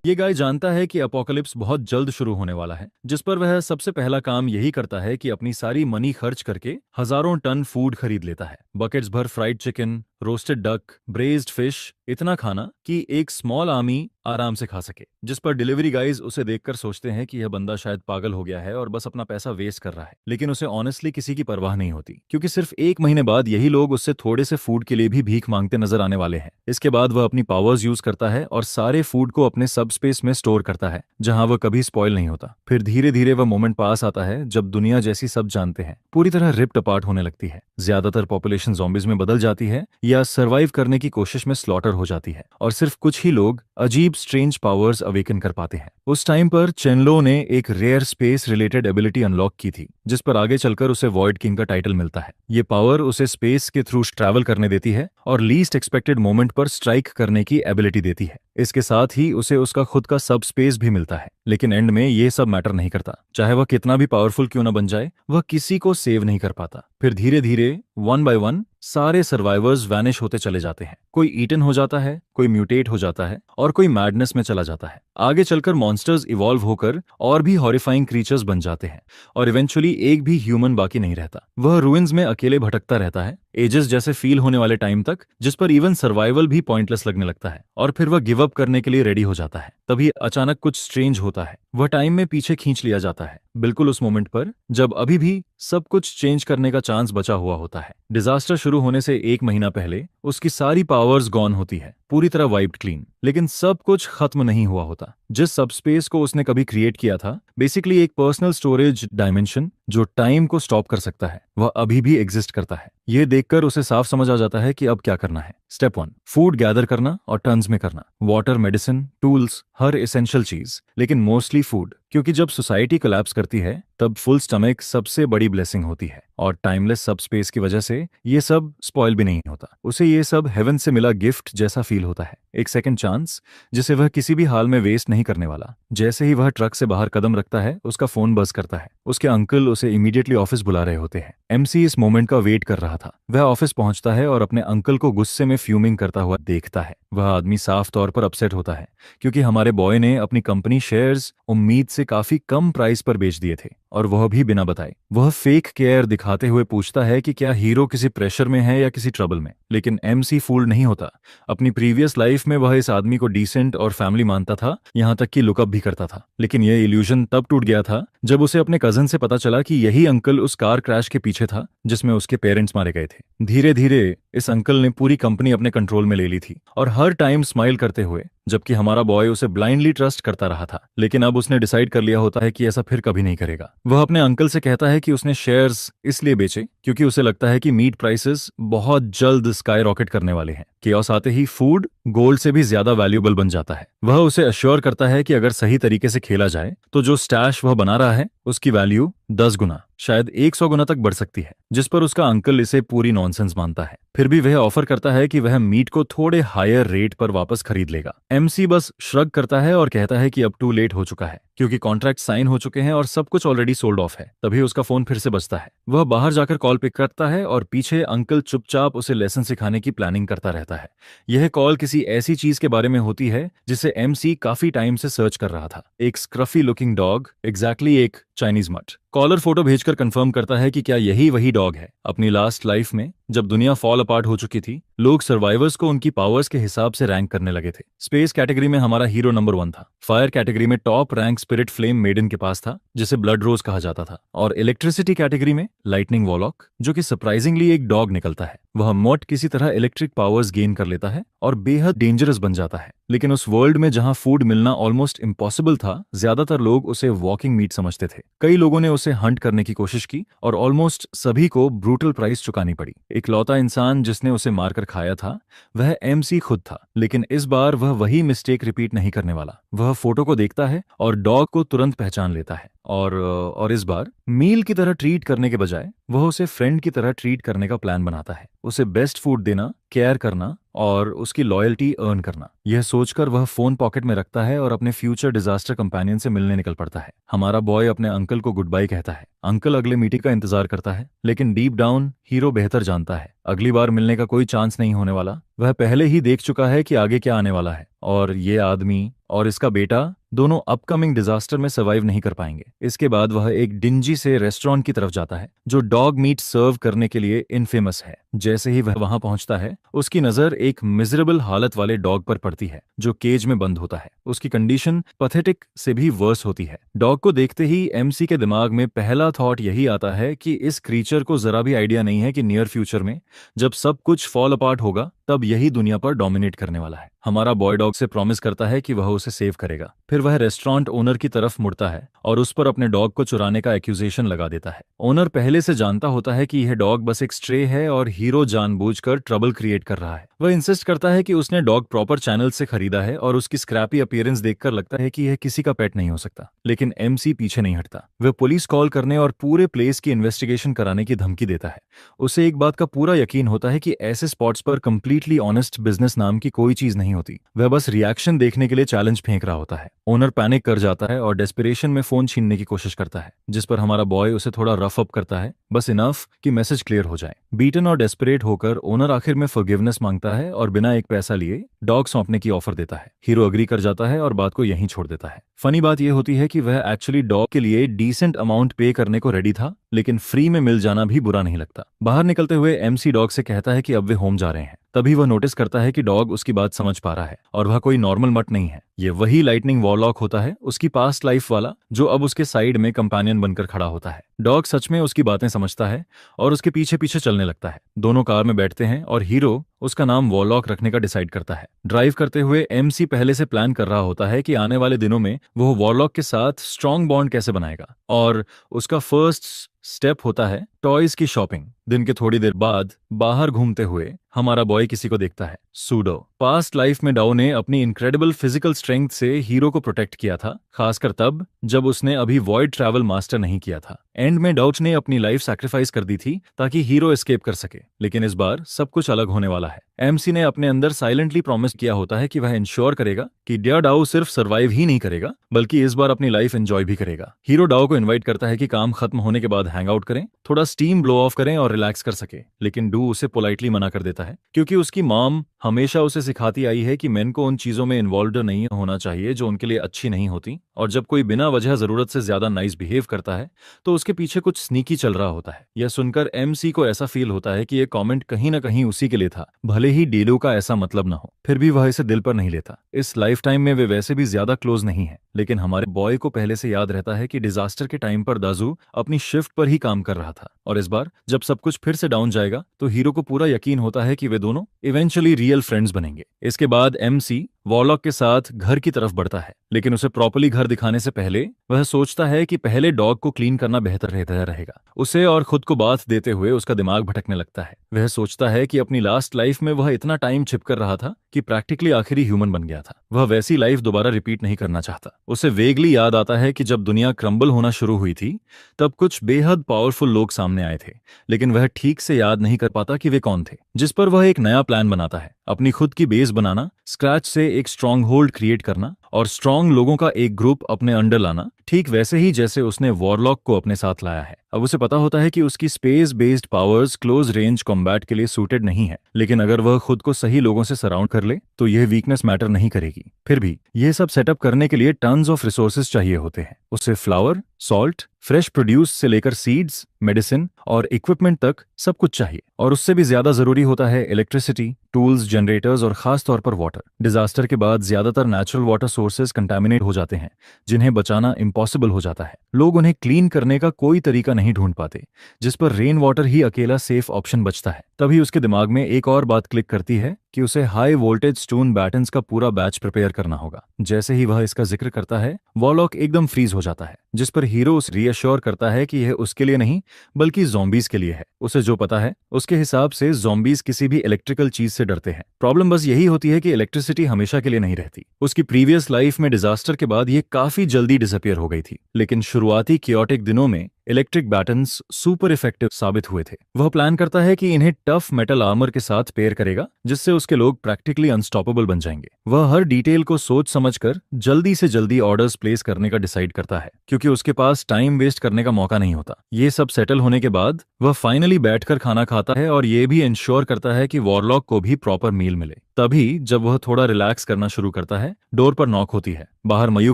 ये गाय जानता है कि अपोकलिप्स बहुत जल्द शुरू होने वाला है, जिस पर वह सबसे पहला काम यही करता है कि अपनी सारी मनी खर्च करके हजारों टन फूड खरीद लेता है। बकेट्स भर fried chicken, roasted duck, braised fish, इतना खाना कि एक स्मॉल आर्मी आराम से खा सके। जिस पर डिलीवरी गाइज उसे देखकर सोचते हैं कि यह बंदा शायद पागल हो गया है और बस अपना पैसा वेस्ट कर रहा है, लेकिन उसे ऑनेस्टली किसी की परवाह नहीं होती, क्योंकि सिर्फ एक महीने बाद यही लोग उससे थोड़े से फूड के लिए भी भीख मांगते नजर आने वाले हैं। इसके बाद वह अपनी पावर्स यूज करता है और सारे फूड को अपने सब स्पेस में स्टोर करता है, जहां वह कभी स्पॉइल नहीं होता। फिर धीरे धीरे वह मोमेंट पास आता है जब दुनिया, जैसी सब जानते हैं, पूरी तरह रिप्ट अपार्ट होने लगती है। ज्यादातर पॉपुलेशन ज़ॉम्बीज में बदल जाती है या सर्वाइव करने की कोशिश में स्लॉटर हो जाती है, और सिर्फ कुछ ही लोग अजीब स्ट्रेंज पावर्स अवेकन कर पाते हैं। उस टाइम पर चेनलो ने एक rare space related ability unlock की थी, जिस पर आगे चलकर उसे वॉइड किंग का टाइटल मिलता है। ये पावर उसे स्पेस के थ्रू ट्रैवल करने देती है और लीस्ट एक्सपेक्टेड मोमेंट पर स्ट्राइक करने की एबिलिटी देती है। इसके साथ ही उसे उसका खुद का सब स्पेस भी मिलता है, लेकिन एंड में ये सब मैटर नहीं करता। चाहे वह कितना भी पावरफुल क्यों ना बन जाए, वह किसी को सेव नहीं कर पाता। फिर धीरे धीरे वन बाय वन सारे सर्वाइवर्स वैनिश होते चले जाते हैं। कोई ईटन हो जाता है, कोई म्यूटेट हो जाता है, और कोई मैडनेस में चला जाता है। आगे चलकर मॉन्स्टर्स इवॉल्व होकर और भी हॉरिफाइंग क्रीचर्स बन जाते हैं, और इवेंचुअली एक भी ह्यूमन बाकी नहीं रहता। वह रूइंस में अकेले भटकता रहता है, एजेस जैसे फील होने वाले टाइम तक, जिस पर इवन सर्वाइवल भी पॉइंटलेस लगने लगता है, और फिर वह गिव अप करने के लिए रेडी हो जाता है। तभी अचानक कुछ स्ट्रेंज होता है। वह टाइम में पीछे खींच लिया जाता है, बिल्कुल उस मोमेंट पर जब अभी भी सब कुछ चेंज करने का चांस बचा हुआ होता है। डिजास्टर शुरू होने से एक महीना पहले उसकी सारी पावर्स गॉन होती है, पूरी तरह वाइप्ड क्लीन। लेकिन सब कुछ खत्म नहीं हुआ होता। जिस सबस्पेस को उसने कभी क्रिएट किया था, बेसिकली एक पर्सनल स्टोरेज डायमेंशन जो टाइम को स्टॉप कर सकता है, वह अभी भी एग्जिस्ट करता है। यह देखकर उसे साफ समझ आ जाता है कि अब क्या करना है। स्टेप 1, फूड गैदर करना और टन्स में करना। वाटर, मेडिसिन, टूल्स, हर एसेंशियल चीज, लेकिन मोस्टली फूड, क्योंकि जब सोसाइटी कोलैप्स करती है तब फुल स्टमक सबसे बड़ी ब्लेसिंग होती है, और टाइमलेस सब स्पेस की वजह से ये सब स्पॉइल भी नहीं होता। उसे ये सब हेवन से मिला गिफ्ट जैसा फील होता है, एक सेकंड चांस जिसे वह किसी भी हाल में वेस्ट नहीं करने वाला। जैसे ही वह ट्रक से बाहर कदम रखता है, उसका फोन बज करता है। उसके अंकल उसे इमीडिएटली ऑफिस बुला रहे होते हैं। एमसी इस मोमेंट का वेट कर रहा था। वह ऑफिस पहुंचता है और अपने अंकल को गुस्से में फ्यूमिंग करता हुआ देखता है। वह आदमी साफ तौर पर अपसेट होता है, क्योंकि हमारे बॉय ने अपनी कंपनी शेयर्स उम्मीद से काफी कम प्राइस पर बेच दिए थे, और वह भी बिना बताए। वह फेक केयर दिखाते हुए पूछता है कि क्या हीरो किसी प्रेशर में है या किसी ट्रबल में। लेकिन एमसी फूल्ड नहीं होता। अपनी प्रीवियस लाइफ में वह इस आदमी को डिसेंट और फैमिली मानता था, यहां तक कि लुकअप भी करता था। लेकिन यह इल्यूजन तब टूट गया था जब उसे अपने कजन से पता चला कि यही अंकल उस कार क्रैश के पीछे था जिसमें उसके पेरेंट्स मारे गए थे। धीरे धीरे इस अंकल ने पूरी कंपनी अपने कंट्रोल में ले ली थी, और हर टाइम स्माइल करते हुए, जबकि हमारा बॉय उसे ब्लाइंडली ट्रस्ट करता रहा था। लेकिन अब उसने डिसाइड कर लिया होता है कि ऐसा फिर कभी नहीं करेगा। वह अपने अंकल से कहता है कि उसने शेयर्स इसलिए बेचे क्योंकि उसे लगता है कि मीट प्राइसेस बहुत जल्द स्काई रॉकेट करने वाले हैं। केओस आते ही फूड गोल्ड से भी ज्यादा वैल्यूएबल बन जाता है। वह उसे अश्योर करता है कि अगर सही तरीके से खेला जाए तो जो स्टैश वह बना रहा है उसकी वैल्यू 10 गुना, शायद 100 गुना तक बढ़ सकती है, जिस पर उसका अंकल इसे पूरी नॉनसेंस मानता है। फिर भी वह ऑफर करता है कि वह मीट को थोड़े हायर रेट पर वापस खरीद लेगा। एमसी बस श्रग करता है और कहता है कि अब टू लेट हो चुका है, क्योंकि कॉन्ट्रैक्ट साइन हो चुके हैं और सब कुछ ऑलरेडी सोल्ड ऑफ है। तभी उसका फोन फिर से बजता है। वह बाहर जाकर कॉल पिक करता है और पीछे अंकल चुपचाप उसे लेसन सिखाने की प्लानिंग करता रहता है। यह कॉल किसी ऐसी चीज के बारे में होती है जिसे एमसी काफी टाइम से सर्च कर रहा था। एक स्क्रफी लुकिंग डॉग, एग्जैक्टली एक चाइनीज मट। कॉलर फोटो भेजकर कंफर्म करता है कि क्या यही वही डॉग है। अपनी लास्ट लाइफ में जब दुनिया फॉल अपार्ट हो चुकी थी, लोग सर्वाइवर्स को उनकी पावर्स के हिसाब से रैंक करने लगे थे। स्पेस कैटेगरी में हमारा हीरो नंबर 1 था। फायर कैटेगरी में top rank spirit flame maiden के पास था, जिसे ब्लड रोज कहा जाता था। और इलेक्ट्रिसिटी कैटेगरी में लाइटनिंग वॉलॉक, जो कि सरप्राइजिंगली एक डॉग निकलता है। वह मोट किसी तरह इलेक्ट्रिक पावर्स गेन कर लेता है और बेहद डेंजरस बन जाता है। लेकिन उस वर्ल्ड में जहां फूड मिलना ऑलमोस्ट इम्पॉसिबल था, ज्यादातर लोग उसे वॉकिंग मीट समझते थे। कई लोगों ने उसे हंट करने की कोशिश की और ऑलमोस्ट सभी को ब्रूटल प्राइस चुकानी पड़ी। इकलौता इंसान जिसने उसे मारकर खाया था वह एमसी खुद था। लेकिन इस बार वह वही मिस्टेक रिपीट नहीं करने वाला। वह फोटो को देखता है और डॉग को तुरंत पहचान लेता है, और इस बार मील की तरह ट्रीट करने के बजाय वह उसे फ्रेंड की तरह ट्रीट करने का प्लान बनाता है। उसे बेस्ट फूड देना, केयर करना और उसकी लॉयल्टी अर्न करना। यह सोचकर वह फोन पॉकेट में रखता है और अपने फ्यूचर डिजास्टर कंपेनियन से मिलने निकल पड़ता है। हमारा बॉय अपने अंकल को गुड बाय कहता है। अंकल अगले मीटिंग का इंतजार करता है, लेकिन डीप डाउन हीरो बेहतर जानता है अगली बार मिलने का कोई चांस नहीं होने वाला। वह पहले ही देख चुका है कि आगे क्या आने वाला है, और ये आदमी और इसका बेटा दोनों अपकमिंग डिजास्टर में सर्वाइव नहीं कर पाएंगे। इसके बाद वह एक डिंजी से रेस्टोरेंट की तरफ जाता है जो डॉग मीट सर्व करने के लिए इनफेमस है। जैसे ही वह वहां पहुंचता है, उसकी नजर एक मिजरेबल हालत वाले डॉग पर पड़ती है जो केज में बंद होता है। उसकी कंडीशन पैथेटिक से भी वर्स होती है। डॉग को देखते ही एमसी के दिमाग में पहला थॉट यही आता है कि इस क्रीचर को जरा भी आइडिया नहीं है कि नियर फ्यूचर में जब सब कुछ फॉल अपार्ट होगा तब यही दुनिया पर डोमिनेट करने वाला है। हमारा बॉय डॉग से प्रॉमिस करता है कि वह उसे सेव करेगा। फिर वह रेस्टोरेंट ओनर की तरफ मुड़ता है और उस पर अपने डॉग को चुराने का एक्यूजेशन लगा देता है। ओनर पहले से जानता होता है कि यह डॉग बस एक स्ट्रे है और हीरो जानबूझकर ट्रबल क्रिएट कर रहा है। वह इंसिस्ट करता है कि उसने डॉग प्रॉपर चैनल से खरीदा है और उसकी स्क्रैपी अपीयरेंस देखकर लगता है कि यह किसी का पेट नहीं हो सकता। लेकिन एमसी पीछे नहीं हटता। वह पुलिस कॉल करने और पूरे प्लेस की इन्वेस्टिगेशन कराने की धमकी देता है। उसे एक बात का पूरा यकीन होता है कि ऐसे स्पॉट्स पर कंप्लीटली ऑनेस्ट बिजनेस नाम की कोई चीज नहीं होती। वह बस रिएक्शन देखने के लिए चैलेंज फेंक रहा होता है। ओनर पैनिक कर जाता है और डेस्परेशन में फोन छीनने की कोशिश करता है, जिस पर हमारा बॉय उसे थोड़ा रफ अप करता है, बस इनफ कि मैसेज क्लियर हो जाए। बीटन और डेस्परेट होकर ओनर आखिर में फॉरगिवनेस मांगता है और बिना एक पैसा लिए डॉग सौंपने की ऑफर देता है। हीरो अग्री कर जाता है और बात को यहीं छोड़ देता है। फनी बात यह होती है कि वह एक्चुअली डॉग के लिए डिसेंट अमाउंट पे करने को रेडी था, लेकिन फ्री में मिल जाना भी बुरा नहीं लगता। बाहर निकलते हुए एमसी डॉग से कहता है कि अब वे होम जा रहे हैं। तभी वह नोटिस करता है कि डॉग उसकी बात समझ पा रहा है और वह कोई नॉर्मल मट नहीं है। ये वही लाइटनिंग वॉरलॉक होता है, उसकी पास्ट लाइफ वाला, जो अब उसके साइड में कंपेनियन बनकर खड़ा होता है। डॉग सच में उसकी बातें समझता है और उसके पीछे पीछे चलने लगता है। दोनों कार में बैठते हैं और हीरो उसका नाम वॉरलॉक रखने का डिसाइड करता है। ड्राइव करते हुए एमसी पहले से प्लान कर रहा होता है कि आने वाले दिनों में वो वॉरलॉक के साथ स्ट्रॉन्ग बॉन्ड कैसे बनाएगा, और उसका फर्स्ट स्टेप होता है टॉयज की शॉपिंग। दिन के थोड़ी देर बाद बाहर घूमते हुए हमारा बॉय किसी को देखता है, सूडो। पास्ट लाइफ में डाउ ने अपनी इनक्रेडिबल फिजिकल स्ट्रेंथ से हीरो को प्रोटेक्ट किया था, खासकर तब जब उसने अभी वॉइड ट्रैवल मास्टर नहीं किया था। एंड में डाउच ने अपनी लाइफ सैक्रिफाइस कर दी थी ताकि हीरो एस्केप कर सके, लेकिन इस बार सब कुछ अलग होने वाला है। एमसी ने अपने अंदर साइलेंटली प्रॉमिस किया होता है कि वह इंश्योर करेगा कि डियर डाउ सिर्फ सर्वाइव ही नहीं करेगा बल्कि इस बार अपनी लाइफ एंजॉय भी करेगा। हीरो डाउ को इन्वाइट करता है कि काम खत्म होने के बाद हैंग आउट करें, थोड़ा स्टीम ब्लो ऑफ करें और रिलैक्स कर सके, लेकिन डू उसे पोलाइटली मना कर देता है क्योंकि उसकी मॉम हमेशा उसे सिखाती आई है कि मेन को उन चीजों में इन्वॉल्व नहीं होना चाहिए जो उनके लिए अच्छी नहीं होती, और जब कोई बिना वजह जरूरत से ज्यादा नाइस बिहेव करता है तो उसके पीछे कुछ स्नीकी चल रहा होता है। यह सुनकर एमसी को ऐसा फील होता है कि यह कमेंट कहीं ना कहीं उसी के लिए था, भले ही डीलू का ऐसा मतलब ना हो, फिर भी वह इसे दिल पर नहीं लेता। इस लाइफ टाइम में वे वैसे भी ज्यादा क्लोज नहीं है, लेकिन हमारे बॉय को पहले से याद रहता है कि डिजास्टर के टाइम पर दाजू अपनी शिफ्ट पर ही काम कर रहा था, और इस बार जब सब कुछ फिर से डाउन जाएगा तो हीरो को पूरा यकीन होता है कि वे दोनों इवेंचुअली रियल फ्रेंड्स बनेंगे। इसके बाद एमसी वॉरलॉक के साथ घर की तरफ बढ़ता है, लेकिन उसे प्रॉपर्ली घर दिखाने से पहले वह सोचता है कि पहले डॉग को क्लीन करना बेहतर रहेगा। उसे और खुद को बाथ देते हुए उसका दिमाग भटकने लगता है। वह सोचता है कि अपनी लास्ट लाइफ में वह इतना टाइम छिप कर रहा था कि प्रैक्टिकली आखिरी ह्यूमन बन गया था। वह वैसी लाइफ दोबारा रिपीट नहीं करना चाहता। उसे वेगली याद आता है कि जब दुनिया क्रम्बल होना शुरू हुई थी तब कुछ बेहद पावरफुल लोग सामने आए थे, लेकिन वह ठीक से याद नहीं कर पाता कि वे कौन थे। जिस पर वह एक नया प्लान बनाता है, अपनी खुद की बेस बनाना, स्क्रैच से एक स्ट्रॉन्ग होल्ड क्रिएट करना और स्ट्रॉन्ग लोगों का एक ग्रुप अपने अंडर लाना, ठीक वैसे ही जैसे उसने वॉरलॉक को अपने साथ लाया है। अब उसे पता होता है कि उसकी space based powers close range combat के लिए सूटेड नहीं है, लेकिन अगर वह खुद को सही लोगों से सराउंड कर ले तो यह वीकनेस मैटर नहीं करेगी। फिर भी यह सब सेटअप करने के लिए टन्स ऑफ रिसोर्सेज चाहिए होते हैं। उसे फ्लावर, सॉल्ट, फ्रेश प्रोड्यूस से लेकर सीड्स, मेडिसिन और इक्विपमेंट तक सब कुछ चाहिए, और उससे भी ज्यादा जरूरी होता है इलेक्ट्रिसिटी, टूल्स, जनरेटर्स और खास तौर पर वाटर। डिजास्टर के बाद ज्यादातर नेचुरल वाटर सोर्सेज कंटामिनेट हो जाते हैं, जिन्हें बचाना इम्पॉसिबल हो जाता है। लोग उन्हें क्लीन करने का कोई तरीका नहीं ढूंढ पाते, जिस पर रेन वाटर ही अकेला सेफ ऑप्शन बचता है। तभी उसके दिमाग में एक और बात क्लिक करती है कि उसे हाई वोल्टेज स्टोन बैटन्स का पूरा बैच प्रिपेयर करना होगा। जैसे ही वह इसका जिक्र करता है, वॉरलॉक एकदम फ्रीज हो जाता है, जिस पर हीरो उसे रीअश्योर करता है कि यह उसके लिए नहीं बल्कि ज़ॉम्बीज के लिए है। उसे जो पता है उसके हिसाब से ज़ॉम्बीज किसी भी इलेक्ट्रिकल चीज से डरते हैं। प्रॉब्लम बस यही होती है कि इलेक्ट्रिसिटी हमेशा के लिए नहीं रहती। उसकी प्रीवियस लाइफ में डिजास्टर के बाद ये काफी जल्दी डिसअपियर हो गई थी, लेकिन शुरुआती कियोटिक दिनों में इलेक्ट्रिक बैटन्स सुपर इफेक्टिव साबित हुए थे। वह प्लान करता है कि इन्हें टफ मेटल आर्मर के साथ पेयर करेगा, जिससे उसके लोग प्रैक्टिकली अनस्टॉपेबल बन जाएंगे। वह हर डिटेल को सोच समझकर जल्दी से जल्दी ऑर्डर्स प्लेस करने का डिसाइड करता है, क्योंकि उसके पास टाइम वेस्ट करने का मौका नहीं होता। ये सब सेटल होने के बाद वह फाइनली बैठकर खाना खाता है और ये भी इंश्योर करता है कि वॉरलॉक को भी प्रॉपर मील मिले। तभी जब वह थोड़ा रिलैक्स करना शुरू करता है, डोर पर नॉक होती है। बाहर मयू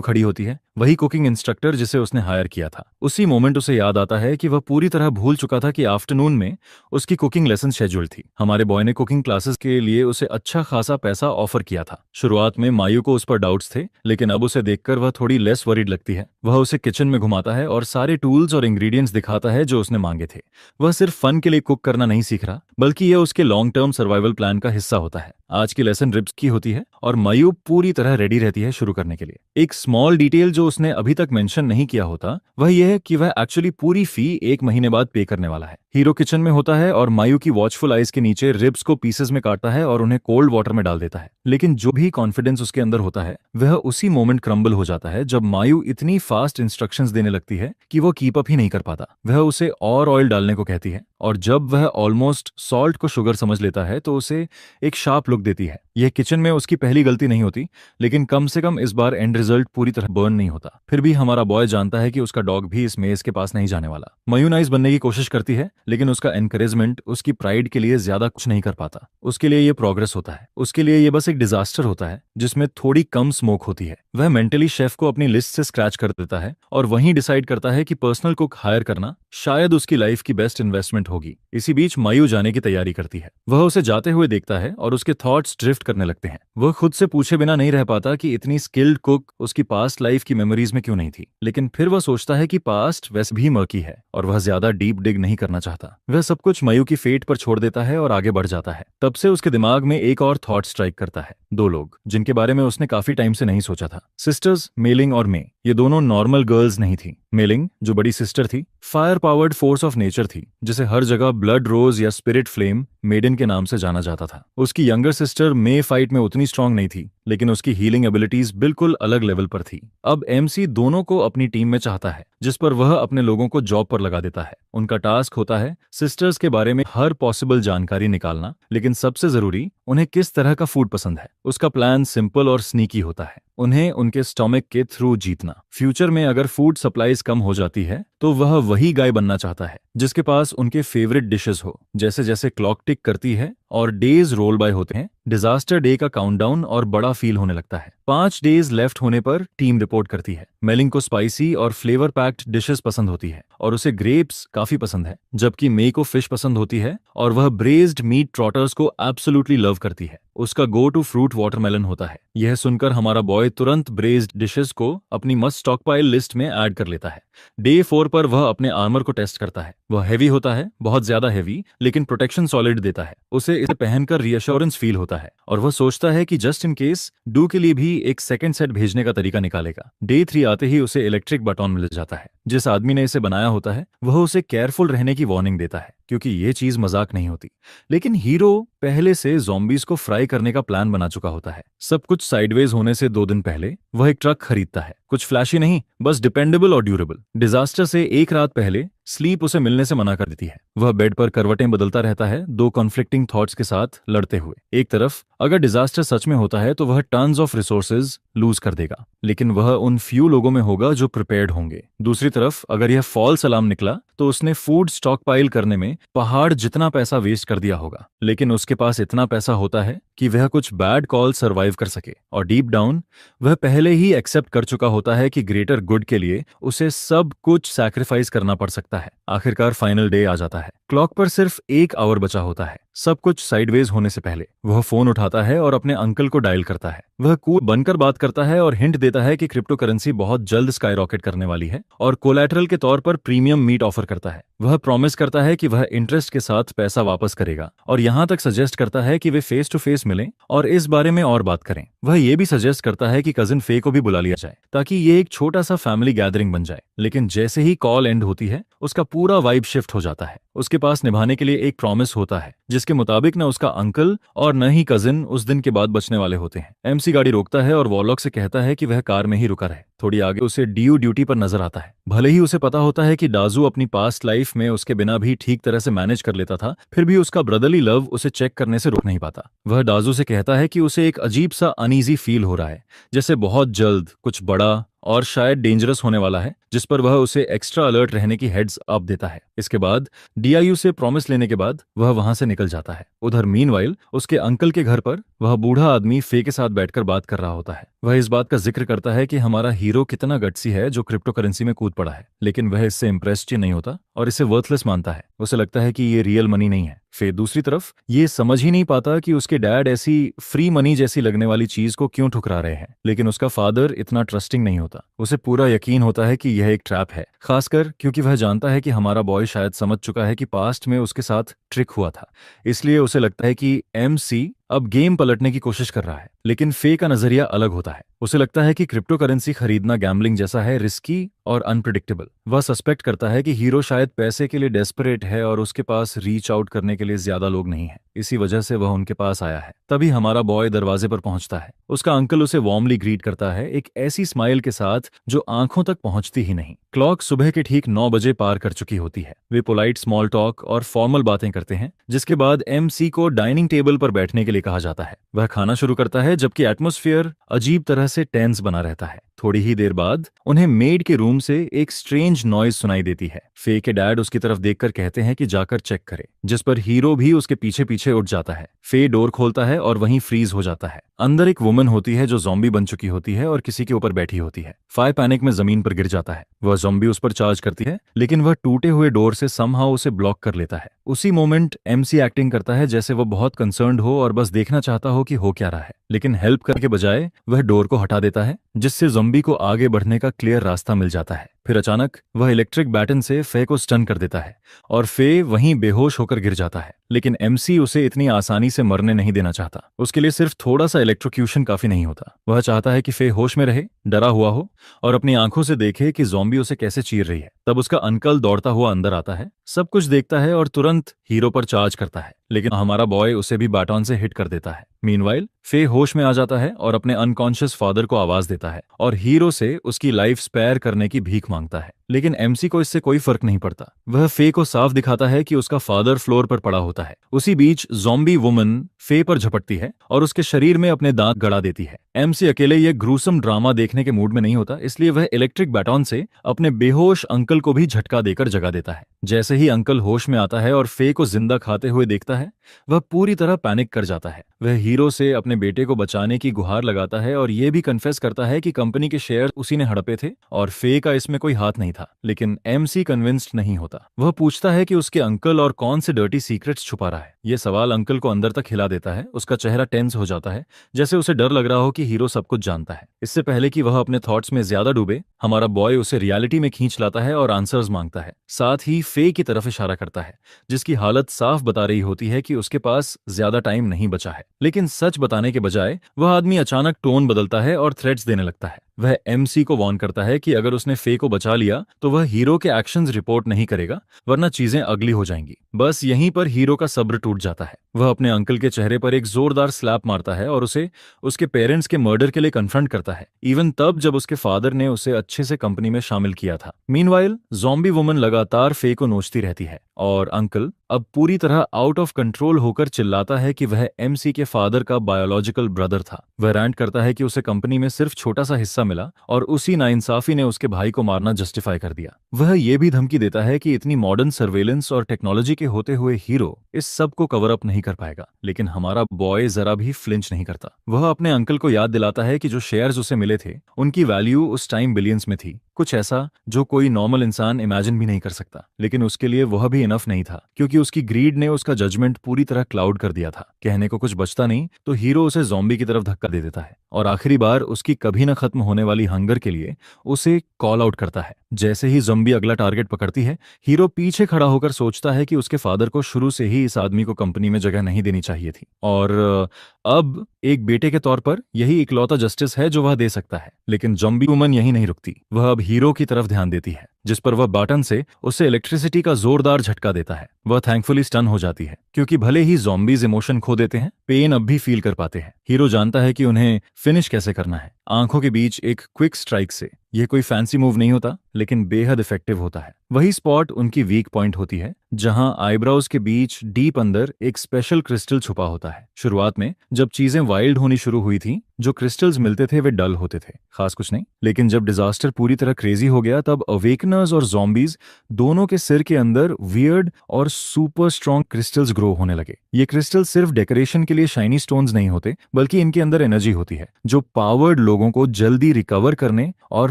खड़ी होती है, वही कुकिंग इंस्ट्रक्टर जिसे उसने हायर किया था। उसी मोमेंट उसे याद आता है कि वह पूरी तरह भूल चुका था कि आफ्टरनून में उसकी कुकिंग लेसन शेड्यूल थी। हमारे बॉय ने कुकिंग क्लासेस के लिए उसे अच्छा खासा पैसा ऑफर किया था। शुरुआत में मायू को उस पर डाउट्स थे, लेकिन अब उसे देखकर वह थोड़ी लेस वरीड लगती है। वह उसे किचन में घुमाता है और सारे टूल्स और इंग्रेडिएंट्स दिखाता है जो उसने मांगे थे। वह सिर्फ फन के लिए कुक करना नहीं सीख रहा, बल्कि यह उसके लॉन्ग टर्म सर्वाइवल प्लान का हिस्सा होता है। आज की लेसन रिब्स की होती है और मयू पूरी तरह रेडी रहती है शुरू करने के लिए। एक स्मॉल डिटेल जो उसने अभी तक मेंशन नहीं किया होता वह यह है कि वह एक्चुअली पूरी फी 1 महीने बाद पे करने वाला है। हीरो किचन में होता है और मयू की वॉचफुल आइज के नीचे रिब्स को पीसेस में काटता है और उन्हें कोल्ड वाटर में डाल देता है। लेकिन जो भी कॉन्फिडेंस उसके अंदर होता है वह उसी मोमेंट क्रम्बल हो जाता है जब मयू इतनी फास्ट इंस्ट्रक्शंस देने लगती है कि वो कीप अप ही नहीं कर पाता। वह उसे और ऑयल डालने को कहती है और जब वह ऑलमोस्ट सॉल्ट को शुगर समझ लेता है तो उसे एक शार्प लुक देती है। यह किचन में उसकी पहली गलती नहीं होती, लेकिन कम से कम इस बार एंड रिजल्ट पूरी तरह बर्न नहीं होता। फिर भी हमारा बॉय जानता है कि उसका डॉग भी इस मेज के पास नहीं जाने वाला। मयू नाइस बनने की कोशिश करती है, लेकिन उसका एनकरेजमेंट उसकी प्राइड के लिए ज्यादा कुछ नहीं कर पाता। उसके लिए यह प्रोग्रेस होता है, उसके लिए यह बस एक डिजास्टर होता है जिसमें थोड़ी कम स्मोक होती है। वह मेंटली शेफ को अपनी लिस्ट से स्क्रैच कर देता है और वहीं डिसाइड करता है कि पर्सनल कुक हायर करना शायद उसकी लाइफ की बेस्ट इन्वेस्टमेंट होगी। इसी बीच मयू जाने की तैयारी करती है। वह उसे जाते हुए देखता है और उसके थॉट्स ड्रिफ्ट करने लगते हैं। वह खुद से पूछे बिना नहीं रह पाता कि इतनी स्किल्ड कुक उसकी पास्ट लाइफ की मेमोरीज में क्यों नहीं थी। लेकिन फिर वह सोचता है कि पास्ट वैसे भी मर्की है और वह ज्यादा डीप डिग नहीं करना चाहता। वह सब कुछ मयू की फेट पर छोड़ देता है और आगे बढ़ जाता है। तब से उसके दिमाग में एक और थॉट स्ट्राइक करता है। 2 लोग जिनके बारे में उसने काफी टाइम से नहीं सोचा था, सिस्टर्स मेलिंग और मे। ये दोनों नॉर्मल गर्ल्स नहीं थी। मेलिंग जो बड़ी सिस्टर थी, fire powered force of nature थी, जिसे हर जगह ब्लड रोज या स्पिरिट फ्लेम मेडन के नाम से जाना जाता था। उसकी यंगर सिस्टर मे फाइट में उतनी स्ट्रांग नहीं थी, लेकिन उसकी हीलिंग एबिलिटीज बिल्कुल अलग लेवल पर थी। अब एमसी दोनों को अपनी टीम में चाहता है, जिस पर वह अपने लोगों को जॉब पर लगा देता है। उनका टास्क होता है सिस्टर्स के बारे में हर पॉसिबल जानकारी निकालना, लेकिन सबसे जरूरी उन्हें किस तरह का फूड पसंद है। उसका प्लान सिंपल और स्नीकी होता है, उन्हें उनके स्टोमक के थ्रू जीतना। फ्यूचर में अगर फूड सप्लाईज कम हो जाती है तो वह वही गाय बनना चाहता है जिसके पास उनके फेवरेट डिशेस हो। जैसे जैसे क्लॉक टिक करती है और डेज रोल बाय होते हैं, डिजास्टर डे का काउंटडाउन और बड़ा फील होने लगता है। 5 डेज लेफ्ट होने पर टीम रिपोर्ट करती है। मेलिंग को स्पाइसी और फ्लेवर पैक्ड डिशेस पसंद होती है और उसे ग्रेप्स काफी पसंद है, जबकि मे को फिश पसंद होती है और वह ब्रेज्ड मीट ट्रॉटर्स को एब्सोल्युटली लव करती है। उसका गो टू फ्रूट वाटरमेलन होता है। यह सुनकर हमारा बॉय तुरंत ब्रेज्ड डिशेस को अपनी मस्ट स्टॉकपाइल लिस्ट में ऐड कर लेता है। डे 4 पर वह अपने आर्मर को टेस्ट करता है। वह हेवी होता है, बहुत ज्यादा हेवी, लेकिन प्रोटेक्शन सॉलिड देता है। उसे इसे पहनकर रियश्योरेंस फील होता है और वह सोचता है कि जस्ट इन केस डू के लिए भी एक सेकंड सेट भेजने का तरीका निकालेगा। डे 3 आते ही उसे इलेक्ट्रिक बटन मिल जाता है। जिस आदमी ने इसे बनाया होता है वह उसे केयरफुल रहने की वार्निंग देता है, क्योंकि ये चीज मजाक नहीं होती। लेकिन हीरो पहले से ज़ॉम्बीज को फ्राई करने का प्लान बना चुका होता है। सब कुछ साइडवेज होने से 2 दिन पहले वह एक ट्रक खरीदता है। कुछ फ्लैशी नहीं, बस डिपेंडेबल और ड्यूरेबल। डिजास्टर से 1 रात पहले स्लीप उसे मिलने से मना कर देती है। वह बेड पर करवटें बदलता रहता है, 2 कॉन्फ्लिक्टिंग थॉट्स के साथ लड़ते हुए। एक तरफ अगर डिजास्टर सच में होता है तो वह टन्स ऑफ रिसोर्सेज लूज कर देगा, लेकिन वह उन फ्यू लोगों में होगा जो प्रिपेयर्ड होंगे। दूसरी तरफ अगर यह फॉल्स अलार्म निकला तो उसने फूड स्टॉक पाइल करने में पहाड़ जितना पैसा वेस्ट कर दिया होगा। लेकिन उसके पास इतना पैसा होता है कि वह कुछ बैड कॉल सर्वाइव कर सके, और डीप डाउन वह पहले ही एक्सेप्ट कर चुका होता है कि ग्रेटर गुड के लिए उसे सब कुछ सैक्रिफाइस करना पड़ सकता है। आखिरकार फाइनल डे आ जाता है। क्लॉक पर सिर्फ 1 आवर बचा होता है, सब कुछ साइडवेज होने से पहले। वह फोन उठाता है और अपने अंकल को डायल करता है। वह कूल बनकर बात करता है और हिंट देता है कि क्रिप्टो करेंसी बहुत जल्द स्काई रॉकेट करने वाली है और कोलैटरल के तौर पर प्रीमियम मीट ऑफर करता है। वह प्रॉमिस करता है कि वह इंटरेस्ट के साथ पैसा वापस करेगा और यहाँ तक सजेस्ट करता है कि वे फेस टू फेस मिलें और इस बारे में और बात करें। वह ये भी सजेस्ट करता है कि कजिन फे को भी बुला लिया जाए ताकि ये एक छोटा सा फैमिली गैदरिंग बन जाए। लेकिन जैसे ही कॉल एंड होती है उसका पूरा वाइब शिफ्ट हो जाता है। उसके पास निभाने के लिए एक प्रॉमिस होता है जिसके मुताबिक न उसका अंकल और न ही कजिन उस दिन के बाद बचने वाले होते हैं। एमसी गाड़ी रोकता है और वॉरलॉक से कहता है कि वह कार में ही रुका रहे। थोड़ी आगे उसे डीयू ड्यूटी पर नजर आता है। भले ही उसे पता होता है कि डाजू अपनी पास्ट लाइफ में उसके बिना भी ठीक तरह से मैनेज कर लेता था, फिर भी उसका ब्रदरली लव उसे चेक करने से रोक नहीं पाता। वह डाजू से कहता है कि उसे एक अजीब सा अनईजी फील हो रहा है, जैसे बहुत जल्द कुछ बड़ा और शायद डेंजरस होने वाला है, जिस पर वह उसे एक्स्ट्रा अलर्ट रहने की हेड्स अप देता है। इसके बाद डीआईयू से प्रॉमिस लेने के बाद वह वहां से निकल जाता है। उधर मीनवाइल उसके अंकल के घर पर वह बूढ़ा आदमी फे के साथ बैठकर बात कर रहा होता है। वह इस बात का जिक्र करता है कि हमारा हीरो कितना गट्सी है जो क्रिप्टो करेंसी में कूद पड़ा है, लेकिन वह इससे इंप्रेस्ड ही नहीं होता और इसे वर्थलेस मानता है। उसे लगता है कि ये रियल मनी नहीं है। फे दूसरी तरफ ये समझ ही नहीं पाता कि उसके डैड ऐसी फ्री मनी जैसी लगने वाली चीज को क्यों ठुकरा रहे हैं, लेकिन उसका फादर इतना ट्रस्टिंग नहीं होता। उसे पूरा यकीन होता है कि यह एक ट्रैप है, खासकर क्योंकि वह जानता है कि हमारा बॉय शायद समझ चुका है कि पास्ट में उसके साथ ट्रिक हुआ था। इसलिए उसे लगता है कि एमसी अब गेम पलटने की कोशिश कर रहा है। लेकिन फे का नजरिया अलग होता है। उसे लगता है कि क्रिप्टो करेंसी खरीदना गैम्बलिंग जैसा है, रिस्की और अनप्रिडिक्टेबल। वह सस्पेक्ट करता है कि हीरो शायद पैसे के लिए डेस्परेट है और उसके पास रीच आउट करने के लिए ज्यादा लोग नहीं है, इसी वजह से वह उनके पास आया है। तभी हमारा बॉय दरवाजे पर पहुंचता है। उसका अंकल उसे वार्मली ग्रीट करता है, एक ऐसी स्माइल के साथ जो आंखों तक पहुंचती ही नहीं। क्लॉक सुबह के ठीक 9 बजे पार कर चुकी होती है। वे पोलाइट स्मॉल टॉक और फॉर्मल बातें करते हैं, जिसके बाद एमसी को डाइनिंग टेबल पर बैठने के लिए कहा जाता है। वह खाना शुरू करता है, जबकि एटमॉस्फेयर अजीब तरह से टेंस बना रहता है। थोड़ी ही देर बाद उन्हें मेड के रूम से एक स्ट्रेंज नॉइज सुनाई देती है। फे के डैड उसकी तरफ देखकर कहते हैं कि जाकर चेक करे, जिस पर हीरो भी उसके पीछे पीछे उठ जाता है। फे डोर खोलता है और वहीं फ्रीज हो जाता है। अंदर एक वुमन होती है जो ज़ॉम्बी बन चुकी होती है और किसी के ऊपर बैठी होती है। फाय पैनिक में जमीन पर गिर जाता है। वह ज़ॉम्बी उस पर चार्ज करती है, लेकिन वह टूटे हुए डोर से समहाउ उसे ब्लॉक कर लेता है। उसी मोमेंट एमसी एक्टिंग करता है जैसे वह बहुत कंसर्न्ड हो और बस देखना चाहता हो कि हो क्या रहा है, लेकिन हेल्प करने के बजाय वह डोर को हटा देता है, जिससे ज़ॉम्बी को आगे बढ़ने का क्लियर रास्ता मिल जाता है। फिर अचानक वह इलेक्ट्रिक बैटन से फे को स्टन कर देता है और फे वहीं बेहोश होकर गिर जाता है। लेकिन एमसी उसे इतनी आसानी से मरने नहीं देना चाहता। उसके लिए सिर्फ थोड़ा सा इलेक्ट्रोक्यूशन काफी नहीं होता। वह चाहता है कि फे होश में रहे, डरा हुआ हो और अपनी आंखों से देखे कि ज़ॉम्बी उसे कैसे चीर रही है। तब उसका अंकल दौड़ता हुआ अंदर आता है, सब कुछ देखता है और तुरंत हीरो पर चार्ज करता है, लेकिन हमारा बॉय उसे भी बैटन से हिट कर देता है। मीनवाइल फे होश में आ जाता है और अपने अनकॉन्शियस फादर को आवाज देता है और हीरो से उसकी लाइफ स्पेयर करने की भीख मांगता है। लेकिन एमसी को इससे कोई फर्क नहीं पड़ता। वह फे को साफ दिखाता है कि उसका फादर फ्लोर पर पड़ा होता है। उसी बीच ज़ॉम्बी वुमन फे पर झपटती है और उसके शरीर में अपने दांत गड़ा देती है। एमसी अकेले यह ग्रूसम ड्रामा देखने के मूड में नहीं होता, इसलिए वह इलेक्ट्रिक बैटन से अपने बेहोश अंकल को भी झटका देकर जगा देता है। जैसे ही अंकल होश में आता है और फे को जिंदा खाते हुए देखता है, वह पूरी तरह पैनिक कर जाता है। वह हीरो से अपने बेटे को बचाने की गुहार लगाता है और यह भी कन्फेस करता है कि कंपनी के शेयर उसी ने हड़पे थे और फे का इसमें कोई हाथ नहीं था। लेकिन एमसी कन्विंस्ड नहीं होता। वह पूछता है कि उसके अंकल और कौन से डर्टी सीक्रेट्स छुपा रहा है। यह सवाल अंकल को अंदर तक हिला देता है। उसका चेहरा टेंस हो जाता है, जैसे उसे डर लग रहा हो कि हीरो सब कुछ जानता है। इससे पहले कि वह अपने थॉट्स में ज्यादा डूबे, हमारा बॉय उसे रियलिटी में खींच लाता है और आंसर्स मांगता है। साथ ही फे की तरफ इशारा करता है, जिसकी हालत साफ बता रही होती है कि उसके पास ज्यादा टाइम नहीं बचा है। लेकिन सच बताने के बजाय वह आदमी अचानक टोन बदलता है और थ्रेट्स देने लगता है। वह एमसी को वार्न करता है कि अगर उसने फे को बचा लिया तो वह हीरो के एक्शंस रिपोर्ट नहीं करेगा, वरना चीजें अगली हो जाएंगी। बस यहीं पर हीरो का सब्र टूट जाता है। वह अपने अंकल के चेहरे पर एक जोरदार स्लैप मारता है और उसे उसके पेरेंट्स के मर्डर के लिए कन्फ्रंट करता है, इवन तब जब उसके फादर ने उसे अच्छे से कंपनी में शामिल किया था। मीनवाइल ज़ॉम्बी वुमन लगातार फे को नोचती रहती है और अंकल अब पूरी तरह आउट ऑफ कंट्रोल होकर चिल्लाता है कि वह एमसी के फादर का बायोलॉजिकल ब्रदर था। वह रैंट करता है कि उसे कंपनी में सिर्फ छोटा सा हिस्सा मिला और उसी नाइंसाफी ने उसके भाई को मारना जस्टिफाई कर दिया। वह यह भी धमकी देता है कि इतनी मॉडर्न सर्वेलेंस और टेक्नोलॉजी के होते हुए हीरो इस सब को कवर अप नहीं कर पाएगा। लेकिन हमारा बॉय जरा भी फ्लिंच नहीं करता। वह अपने अंकल को याद दिलाता है कि जो शेयर्स उसे मिले थे उनकी वैल्यू उस टाइम बिलियंस में थी, कुछ ऐसा जो कोई नॉर्मल इंसान इमेजिन भी नहीं कर सकता। लेकिन उसके लिए वह भी इनफ नहीं था, क्योंकि उसकी ग्रीड ने उसका जजमेंट पूरी तरह क्लाउड कर दिया था। कहने को कुछ बचता नहीं तो हीरो उसे ज़ॉम्बी की तरफ धक्का दे देता है और आखिरी बार उसकी कभी न खत्म होने वाली हंगर के लिए उसे कॉल आउट करता है। जैसे ही ज़ॉम्बी अगला टारगेट पकड़ती है, हीरो पीछे खड़ा होकर सोचता है कि उसके फादर को शुरू से ही इस आदमी को कंपनी में जगह नहीं देनी चाहिए थी और अब एक बेटे के तौर पर यही इकलौता जस्टिस है जो वह दे सकता है। लेकिन ज़ॉम्बी वुमन यही नहीं रुकती। वह अब हीरो की तरफ ध्यान देती है। जिस पर वह बटन से उसे इलेक्ट्रिसिटी का जोरदार झटका देता है। वह थैंकफुली स्टन हो जाती है, क्योंकि भले ही ज़ॉम्बीज इमोशन खो देते हैं, पेन अब भी फील कर पाते हैं। हीरो जानता है कि उन्हें फिनिश कैसे करना है, आंखों के बीच एक क्विक स्ट्राइक से। यह कोई फैंसी मूव नहीं होता, लेकिन बेहद इफेक्टिव होता है। वही स्पॉट उनकी वीक पॉइंट होती है, जहां आईब्राउज के बीच डीप अंदर एक स्पेशल क्रिस्टल छुपा होता है। शुरुआत में जब चीजें वाइल्ड होनी शुरू हुई थी, जो क्रिस्टल्स मिलते थे वे डल होते थे, खास कुछ नहीं। लेकिन जब डिजास्टर पूरी तरह क्रेजी हो गया, तब अवेकनर्स और ज़ॉम्बीज दोनों के सिर के अंदर वियर्ड और सुपर स्ट्रॉन्ग क्रिस्टल्स ग्रो होने लगे। ये क्रिस्टल सिर्फ डेकोरेशन के लिए शाइनी स्टोन्स नहीं होते, बल्कि इनके अंदर एनर्जी होती है, जो पावर्ड लोगों को जल्दी रिकवर करने और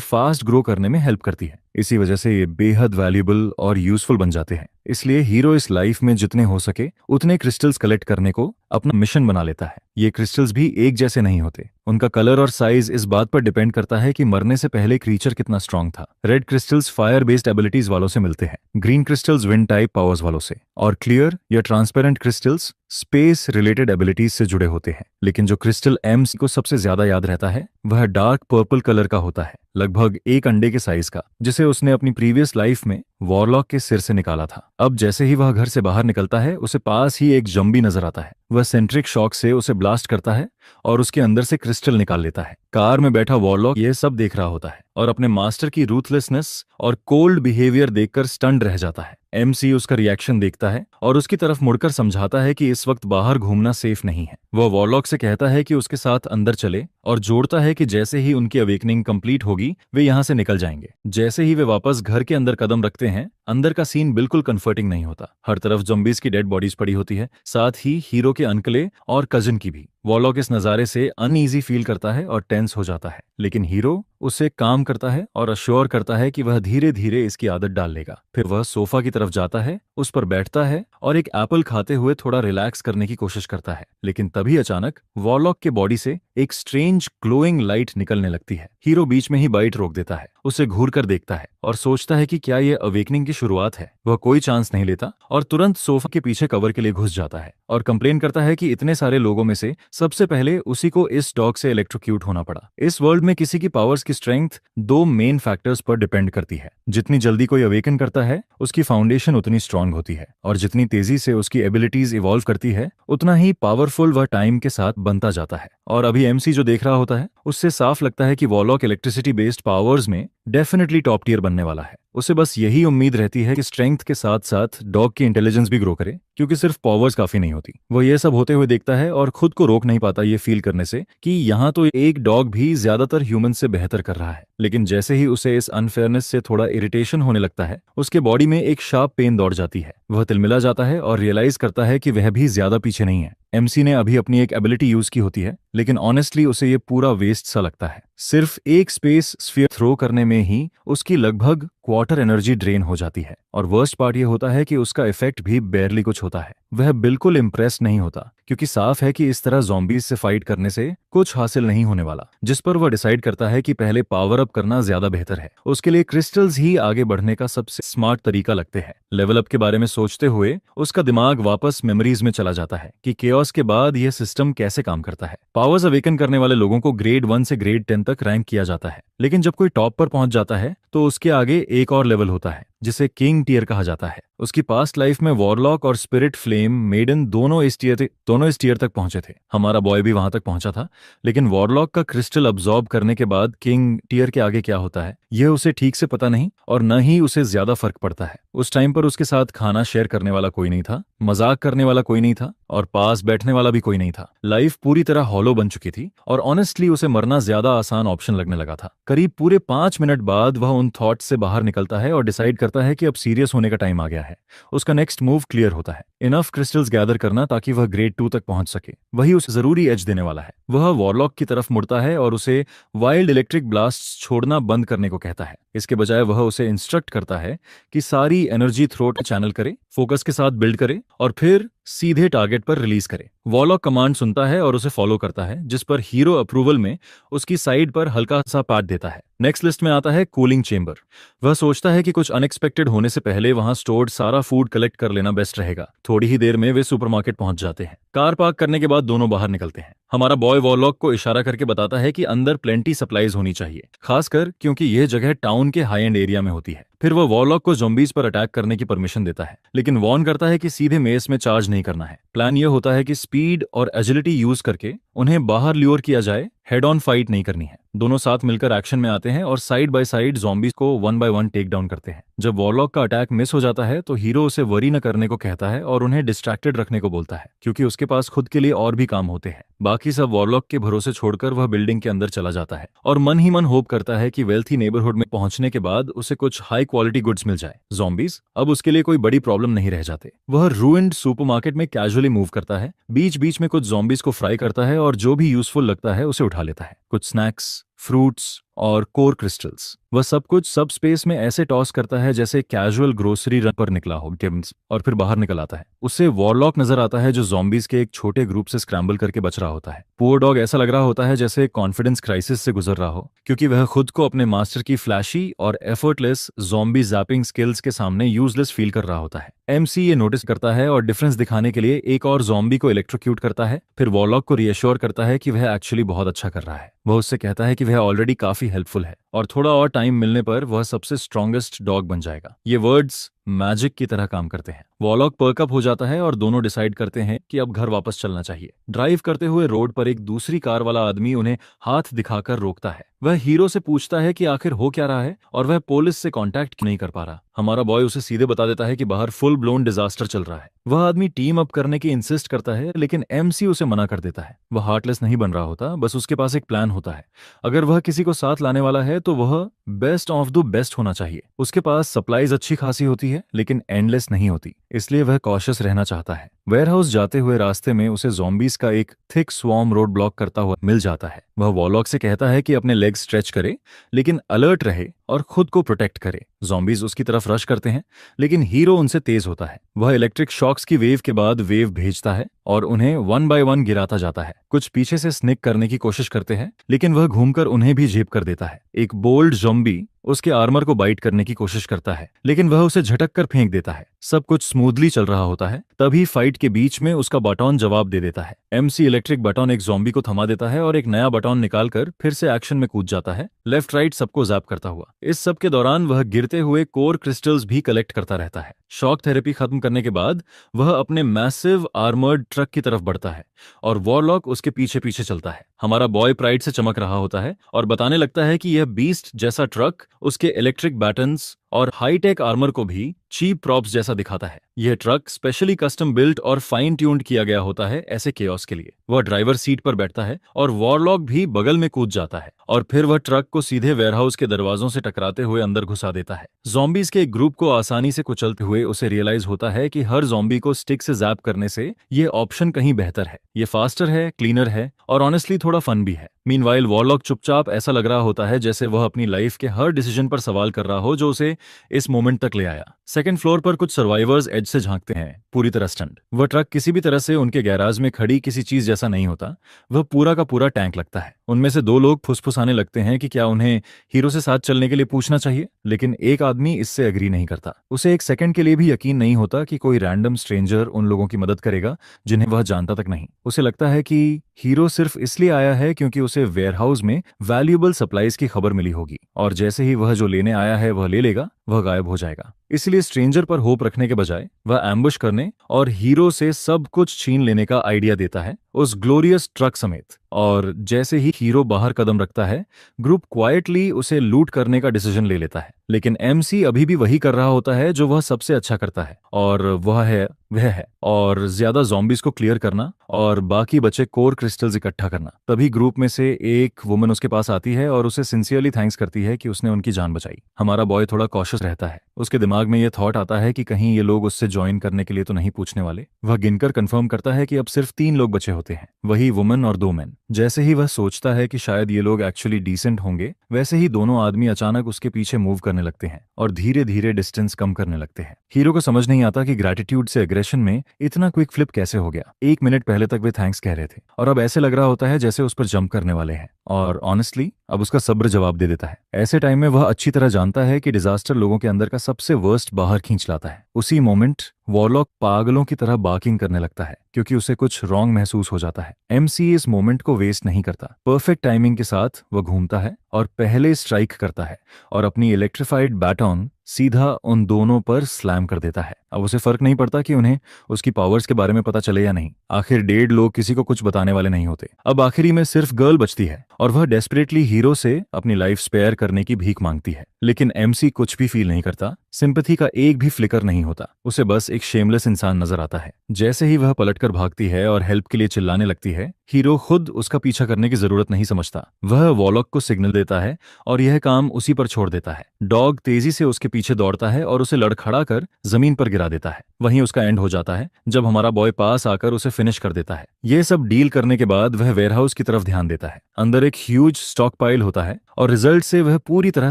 फास्ट ग्रो करने में हेल्प करती है। इसी वजह से ये बेहद वैल्यूएबल और यूजफुल बन जाते हैं। इसलिए हीरो इस लाइफ में जितने हो सके उतने क्रिस्टल्स कलेक्ट करने को अपना मिशन बना लेता है। ये क्रिस्टल्स भी एक जैसे नहीं होते, उनका कलर और साइज इस बात पर डिपेंड करता है कि मरने से पहले क्रीचर कितना स्ट्रांग था। Red crystals fire based abilities वालों से मिलते हैं, green crystals wind type powers वालों से, और क्लियर या transparent crystals space related abilities से जुड़े होते हैं। लेकिन जो क्रिस्टल एम्स को सबसे ज्यादा याद रहता है, वह डार्क पर्पल कलर का होता है, लगभग एक अंडे के साइज का, जिसे उसने अपनी प्रीवियस लाइफ में वॉरलॉक के सिर से निकाला था। अब जैसे ही वह घर से बाहर निकलता है, उसे पास ही एक जंबी नजर आता है। वह सेंट्रिक शॉक से उसे ब्लास्ट करता है और उसके अंदर से क्रिस्टल निकाल लेता है। कार में बैठा वॉरलॉक यह सब देख रहा होता है और अपने मास्टर की रूथलेसनेस और कोल्ड बिहेवियर देखकर स्टन्ड रह जाता है। एमसी उसका रिएक्शन देखता है और उसकी तरफ मुड़कर समझाता है कि इस वक्त बाहर घूमना सेफ नहीं है। वह वॉरलॉक से कहता है कि उसके साथ अंदर चले और जोड़ता है कि जैसे ही उनकी अवेकनिंग कंप्लीट होगी, वे यहां से निकल जाएंगे। जैसे ही वे वापस घर के अंदर कदम रखते हैं, अंदर का सीन बिल्कुल कंफर्टिंग नहीं होता। हर तरफ ज़ॉम्बीज की डेड बॉडीज पड़ी होती है, साथ ही हीरो के अंकले और कजिन की भी। वॉरलॉक इस नज़ारे से अनईजी फील करता है और टेंस हो जाता है, लेकिन हीरो उसे काम करता है और अश्योर करता है कि वह धीरे धीरे इसकी आदत डाल लेगा। फिर वह सोफा की तरफ जाता है, उस पर बैठता है और एक एप्पल खाते हुए थोड़ा रिलैक्स करने की कोशिश करता है। लेकिन तभी अचानक वॉरलॉक के बॉडी से एक स्ट्रेंज ग्लोइंग लाइट निकलने लगती है। हीरो बीच में ही बाइट रोक देता है, उसे घूर कर देखता है और सोचता है कि क्या यह अवेकनिंग की शुरुआत है। वह कोई चांस नहीं लेता और तुरंत सोफा के पीछे कवर के लिए घुस जाता है और कंप्लेन करता है कि इतने सारे लोगों में से सबसे पहले उसी को इस डॉग से इलेक्ट्रोक्यूट होना पड़ा। इस वर्ल्ड में किसी की पावर्स की स्ट्रेंथ दो मेन फैक्टर्स पर डिपेंड करती है। जितनी जल्दी कोई अवेकन करता है, उसकी फाउंडेशन उतनी स्ट्रांग होती है, और जितनी तेजी से उसकी एबिलिटीज इवॉल्व करती है, उतना ही पावरफुल वह टाइम के साथ बनता जाता है। और अभी एमसी जो देख रहा होता है, उससे साफ लगता है कि वॉरलॉक इलेक्ट्रिसिटी बेस्ड पावर्स में डेफिनेटली टॉप टियर बनने वाला है। उसे बस यही उम्मीद रहती है कि स्ट्रेंथ के साथ साथ डॉग की इंटेलिजेंस भी ग्रो करे, क्योंकि सिर्फ पावर्स काफी नहीं होती। वह यह सब होते हुए देखता है और खुद को रोक नहीं पाता ये फील करने से कि यहाँ तो एक डॉग भी ज्यादातर ह्यूमन से बेहतर कर रहा है। लेकिन जैसे ही उसे इस अनफेयरनेस से थोड़ा इरिटेशन होने लगता है, उसके बॉडी में एक शार्प पेन दौड़ जाती है। वह तिलमिला जाता है और रियलाइज करता है कि वह भी ज्यादा पीछे नहीं है। एमसी ने अभी अपनी एक एबिलिटी यूज की होती है, लेकिन ऑनेस्टली उसे ये पूरा वेस्ट सा लगता है। सिर्फ एक स्पेस स्फीयर थ्रो करने में ही उसकी लगभग क्वार्टर एनर्जी ड्रेन हो जाती है। और वर्स्ट पार्ट ये होता है कि उसका इफेक्ट भी बेयरली कुछ होता है। वह बिल्कुल इम्प्रेस नहीं होता, क्योंकि साफ है कि इस तरह ज़ॉम्बीज से फाइट करने से कुछ हासिल नहीं होने वाला। जिस पर वह डिसाइड करता है कि पहले पावर अप करना ज्यादा बेहतर है। उसके लिए क्रिस्टल्स ही आगे बढ़ने का सबसे स्मार्ट तरीका लगते हैं। लेवल अप के बारे में सोचते हुए उसका दिमाग वापस मेमोरीज में चला जाता है कि केओस के बाद यह सिस्टम कैसे काम करता है। पावर्स अवेकन करने वाले लोगों को ग्रेड 1 से ग्रेड 10 तक रैंक किया जाता है, लेकिन जब कोई टॉप पर पहुंच जाता है तो उसके आगे एक और लेवल होता है, जिसे किंग टियर कहा जाता है। उसकी पास्ट लाइफ में वॉरलॉक और स्पिरिट फ्लेम मेडन दोनों इस टियर तक पहुंचे थे। हमारा बॉय भी वहां तक पहुंचा था, लेकिन वॉरलॉक का क्रिस्टल अब्सॉर्ब करने के बाद किंग टियर के आगे क्या होता है यह उसे ठीक से पता नहीं, और न ही उसे ज्यादा फर्क पड़ता है। उस टाइम पर उसके साथ खाना शेयर करने वाला कोई नहीं था, मजाक करने वाला कोई नहीं था, और पास बैठने वाला भी कोई नहीं था। लाइफ पूरी तरह हॉलो बन चुकी थी और ऑनेस्टली उसे मरना ज्यादा आसान ऑप्शन लगने लगा था। करीब पूरे 5 मिनट बाद वह उन थॉट्स से बाहर निकलता है और डिसाइड करता है कि अब सीरियस होने का टाइम आ गया है। उसका नेक्स्ट मूव क्लियर होता है, इनफ क्रिस्टल्स गैदर करना ताकि वह ग्रेड 2 तक पहुंच सके। वही उसे जरूरी एज देने वाला है। वह वॉरलॉक की तरफ मुड़ता है और उसे वाइल्ड इलेक्ट्रिक ब्लास्ट छोड़ना बंद करने को कहता है। इसके बजाय वह उसे इंस्ट्रक्ट करता है कि सारी एनर्जी थ्रोट चैनल करे, फोकस के साथ बिल्ड करे और फिर सीधे टारगेट पर रिलीज करे। वॉरलॉक कमांड सुनता है और उसे फॉलो करता है, जिस पर हीरो अप्रूवल में उसकी साइड पर हल्का सा पैट देता है। नेक्स्ट लिस्ट में आता है कूलिंग चेंबर। वह सोचता है कि कुछ अनएक्सपेक्टेड होने से पहले वहां स्टोर्ड सारा फूड कलेक्ट कर लेना बेस्ट रहेगा। थोड़ी ही देर में वे सुपरमार्केट पहुंच जाते हैं। कार पार्क करने के बाद दोनों बाहर निकलते हैं। हमारा बॉय वॉरलॉक को इशारा करके बताता है कि अंदर प्लेंटी सप्लाईज होनी चाहिए, खासकर क्योंकि यह जगह टाउन के हाई एंड एरिया में होती है। फिर वह वॉरलॉक को ज़ॉम्बीज पर अटैक करने की परमिशन देता है, लेकिन वॉर्न करता है कि सीधे मेस में चार्ज नहीं करना है। प्लान यह होता है कि स्पीड और एजिलिटी यूज करके उन्हें बाहर ल्योर किया जाए, हेड ऑन फाइट नहीं करनी है। दोनों साथ मिलकर एक्शन में आते हैं और साइड बाय साइड ज़ॉम्बीज को 1 बाय 1 टेक डाउन करते हैं। जब वॉरलॉक का अटैक मिस हो जाता है तो हीरो उसे वरी न करने को कहता है और उन्हें डिस्ट्रैक्टेड रखने को बोलता है, क्योंकि उसके पास खुद के लिए और भी काम होते हैं। बाकी सब वॉरलॉक के भरोसे छोड़कर वह बिल्डिंग के अंदर चला जाता है और मन ही मन होप करता है कि वेल्थी नेबरहुड में पहुंचने के बाद उसे कुछ हाई क्वालिटी गुड्स मिल जाए। ज़ॉम्बीज अब उसके लिए कोई बड़ी प्रॉब्लम नहीं रह जाते। वह रूइंड सुपरमार्केट में कैजुअली मूव करता है, बीच बीच में कुछ ज़ॉम्बीज को फ्राई करता है और जो भी यूजफुल लगता है उसे उठा लेता है। कुछ स्नैक्स, फ्रूट्स और कोर क्रिस्टल्स, वह सब कुछ सब स्पेस में ऐसे टॉस करता है जैसे कैजुअल ग्रोसरी रन पर निकला हो टिम्स, और फिर बाहर निकल आता है। उससे वॉरलॉक नजर आता है जो ज़ॉम्बीज के एक छोटे ग्रुप से स्क्रैम्बल करके बच रहा होता है। पुअर डॉग ऐसा लग रहा होता है जैसे कॉन्फिडेंस क्राइसिस से गुजर रहा हो, क्योंकि वह खुद को अपने मास्टर की फ्लैशी और एफर्टलेस ज़ॉम्बी जैपिंग स्किल्स के सामने यूजलेस फील कर रहा होता है। एमसी ये नोटिस करता है और डिफरेंस दिखाने के लिए एक और ज़ॉम्बी को इलेक्ट्रोक्यूट करता है। फिर वॉरलॉक को रिएश्योर करता है कि वह एक्चुअली बहुत अच्छा कर रहा है। वह उससे कहता है कि वह ऑलरेडी काफी हेल्पफुल है और थोड़ा और टाइम मिलने पर वह सबसे स्ट्रॉन्गेस्ट डॉग बन जाएगा। ये वर्ड्स मैजिक की तरह काम करते हैं। वॉरलॉक पर्कअप हो जाता है और दोनों डिसाइड करते हैं कि अब घर वापस चलना चाहिए। ड्राइव करते हुए रोड पर एक दूसरी कार वाला आदमी उन्हें हाथ दिखाकर रोकता है। वह हीरो से पूछता है कि आखिर हो क्या रहा है और वह पुलिस से कांटेक्ट क्यों नहीं कर पा रहा। हमारा बॉय उसे सीधे बता देता है कि बाहर फुल ब्लोन डिजास्टर चल रहा है। वह आदमी टीम अप करने की इंसिस्ट करता है, लेकिन एमसी उसे मना कर देता है। वह हार्टलेस नहीं बन रहा होता, बस उसके पास एक प्लान होता है। अगर वह किसी को साथ लाने वाला है तो वह बेस्ट ऑफ द बेस्ट होना चाहिए। उसके पास सप्लाईज अच्छी खासी होती है, लेकिन एंडलेस नहीं होती, इसलिए वह कॉशियस रहना चाहता है। वेयरहाउस जाते हुए रास्ते में उसे ज़ॉम्बीज का एक थिक स्वॉर्म रोड ब्लॉक करता हुआ मिल जाता है। वह वॉरलॉक से कहता है कि अपने लेग स्ट्रेच करे, लेकिन अलर्ट रहे और खुद को प्रोटेक्ट करे। ज़ॉम्बीज उसकी तरफ रश करते हैं, लेकिन हीरो उनसे तेज होता है। वह इलेक्ट्रिक शॉक्स की वेव के बाद वेव भेजता है और उन्हें 1 बाय 1 गिराता जाता है। कुछ पीछे से स्निक करने की कोशिश करते हैं, लेकिन वह घूमकर उन्हें भी झेप कर देता है। एक बोल्ड ज़ॉम्बी उसके आर्मर को बाइट करने की कोशिश करता है, लेकिन वह उसे झटक कर फेंक देता है। सब कुछ स्मूथली चल रहा होता है, तभी फाइट के बीच में उसका बटन जवाब दे देता है। एमसी इलेक्ट्रिक बटन एक ज़ॉम्बी को थमा देता है और एक नया बटन निकालकर फिर से एक्शन में कूद जाता है, लेफ्ट राइट सबको जैप करता हुआ। इस सब के दौरान वह गिरते हुए कोर क्रिस्टल्स भी कलेक्ट करता रहता है। शॉक थेरेपी खत्म करने के बाद वह अपने मैसिव आर्मर्ड ट्रक की तरफ बढ़ता है और वॉरलॉक उसके पीछे पीछे चलता है। हमारा बॉय प्राइड से चमक रहा होता है और बताने लगता है कि यह बीस्ट जैसा ट्रक उसके इलेक्ट्रिक बैटन्स और हाईटेक आर्मर को भी चीप प्रॉप्स जैसा दिखाता है। यह ट्रक स्पेशली कस्टम बिल्ट और फाइन ट्यून्ड किया गया होता है ऐसे केओस के लिए। वह ड्राइवर सीट पर बैठता है और वॉरलॉक भी बगल में कूद जाता है और फिर वह ट्रक को सीधे वेयरहाउस के दरवाजों से टकराते हुए अंदर घुसा देता है। ज़ॉम्बीज के एक ग्रुप को आसानी से कुचलते हुए उसे रियलाइज होता है कि हर ज़ॉम्बी को स्टिक से जैप करने से ये ऑप्शन कहीं बेहतर है। ये फास्टर है, क्लीनर है और ऑनेस्टली थोड़ा फन भी है। मीनवाइल वॉरलॉक चुपचाप ऐसा लग रहा होता है जैसे वह अपनी लाइफ के हर डिसीजन पर सवाल कर रहा हो जो उसे इस मोमेंट तक ले आया। सेकंड फ्लोर पर कुछ सर्वाइवर्स एज से झांकते हैं, पूरी तरह स्टंट। वह ट्रक किसी भी तरह से उनके गैराज में खड़ी किसी चीज जैसा नहीं होता, वह पूरा का पूरा टैंक लगता है। उनमें से 2 लोग फुसफुसाने लगते हैं कि क्या उन्हें हीरो से साथ चलने के लिए पूछना चाहिए, लेकिन एक आदमी इससे एग्री नहीं करता। उसे एक सेकंड के लिए भी यकीन नहीं होता कि कोई रैंडम स्ट्रेंजर उन लोगों की मदद करेगा जिन्हें वह जानता तक नहीं। उसे लगता है कि हीरो सिर्फ इसलिए आया है क्योंकि उसे वेयरहाउस में वैल्यूएबल सप्लाईज की खबर मिली होगी और जैसे ही वह जो लेने आया है वह ले लेगा, वह गायब हो जाएगा। इसलिए स्ट्रेंजर पर होप रखने के बजाय वह एम्बुश करने और हीरो से सब कुछ छीन लेने का आइडिया देता है, उस ग्लोरियस ट्रक समेत। और जैसे ही हीरो बाहर कदम रखता है, ग्रुप क्वाइटली उसे लूट करने का डिसीजन ले लेता है। लेकिन एमसी अभी भी वही कर रहा होता है जो वह सबसे अच्छा करता है, और वह है और ज्यादा ज़ॉम्बीज को क्लियर करना और बाकी बचे कोर क्रिस्टल्स इकट्ठा करना। तभी ग्रुप में से एक वुमन उसके पास आती है और उसे सिंसियरली थैंक्स करती है कि उसने उनकी जान बचाई। हमारा बॉय थोड़ा कॉशियस रहता है। उसके दिमाग में यह थॉट आता है कि कहीं ये लोग उससे ज्वाइन करने के लिए तो नहीं पूछने वाले। वह गिनकर कंफर्म करता है कि अब सिर्फ 3 लोग बचे होते हैं, वही वुमन और 2 मैन। जैसे ही वह सोचता है कि शायद ये लोग एक्चुअली डिसेंट होंगे, वैसे ही दोनों आदमी अचानक उसके पीछे मूव करने लगते हैं और धीरे धीरे डिस्टेंस कम करने लगते हैं। हीरो को समझ नहीं आता कि ग्रैटिट्यूड से एग्रेशन में इतना क्विक फ्लिप कैसे हो गया। 1 मिनट पहले तक वे थैंक्स कह रहे थे और अब ऐसे लग रहा होता है जैसे उस पर जंप करने वाले हैं, और ऑनेस्टली अब उसका सब्र जवाब दे देता है। ऐसे टाइम में वह अच्छी तरह जानता है कि डिजास्टर लोगों के अंदर का सबसे वर्स्ट बाहर खींच लाता है। उसी मोमेंट वॉरलॉक पागलों की तरह बार्किंग करने लगता है क्योंकि उसे कुछ रॉन्ग महसूस हो जाता है। एमसी इस मोमेंट को वेस्ट नहीं करता। परफेक्ट टाइमिंग के साथ वह घूमता है और पहले स्ट्राइक करता है और अपनी इलेक्ट्रिफाइड बैटन सीधा उन दोनों पर स्लैम कर देता है। अब उसे फर्क नहीं पड़ता कि उन्हें उसकी पावर्स के बारे में पता चले या नहीं। आखिर 1.5 लोग किसी को कुछ बताने वाले नहीं होते। अब आखिरी में सिर्फ गर्ल बचती है और वह डेस्परेटली हीरो से अपनी लाइफ स्पेयर करने की भीख मांगती है। लेकिन एमसी कुछ भी फील नहीं करता। सिंपैथी का एक भी फ्लिकर नहीं होता। उसे बस एक शेमलेस इंसान नजर आता है। जैसे ही वह पलटकर भागती है और हेल्प के लिए चिल्लाने लगती है, हीरो खुद उसका पीछा करने की जरूरत नहीं समझता। वह वॉरलॉक को सिग्नल देता है और यह काम उसी पर छोड़ देता है। डॉग तेजी से उसके पीछे दौड़ता है और उसे लड़खड़ा कर जमीन पर गिरा देता है। वहीं उसका एंड हो जाता है जब हमारा बॉय पास आकर उसे फिनिश कर देता है। यह सब डील करने के बाद वह वेयरहाउस की तरफ ध्यान देता है। अंदर एक ह्यूज स्टॉक पाइल होता है और रिजल्ट से वह पूरी तरह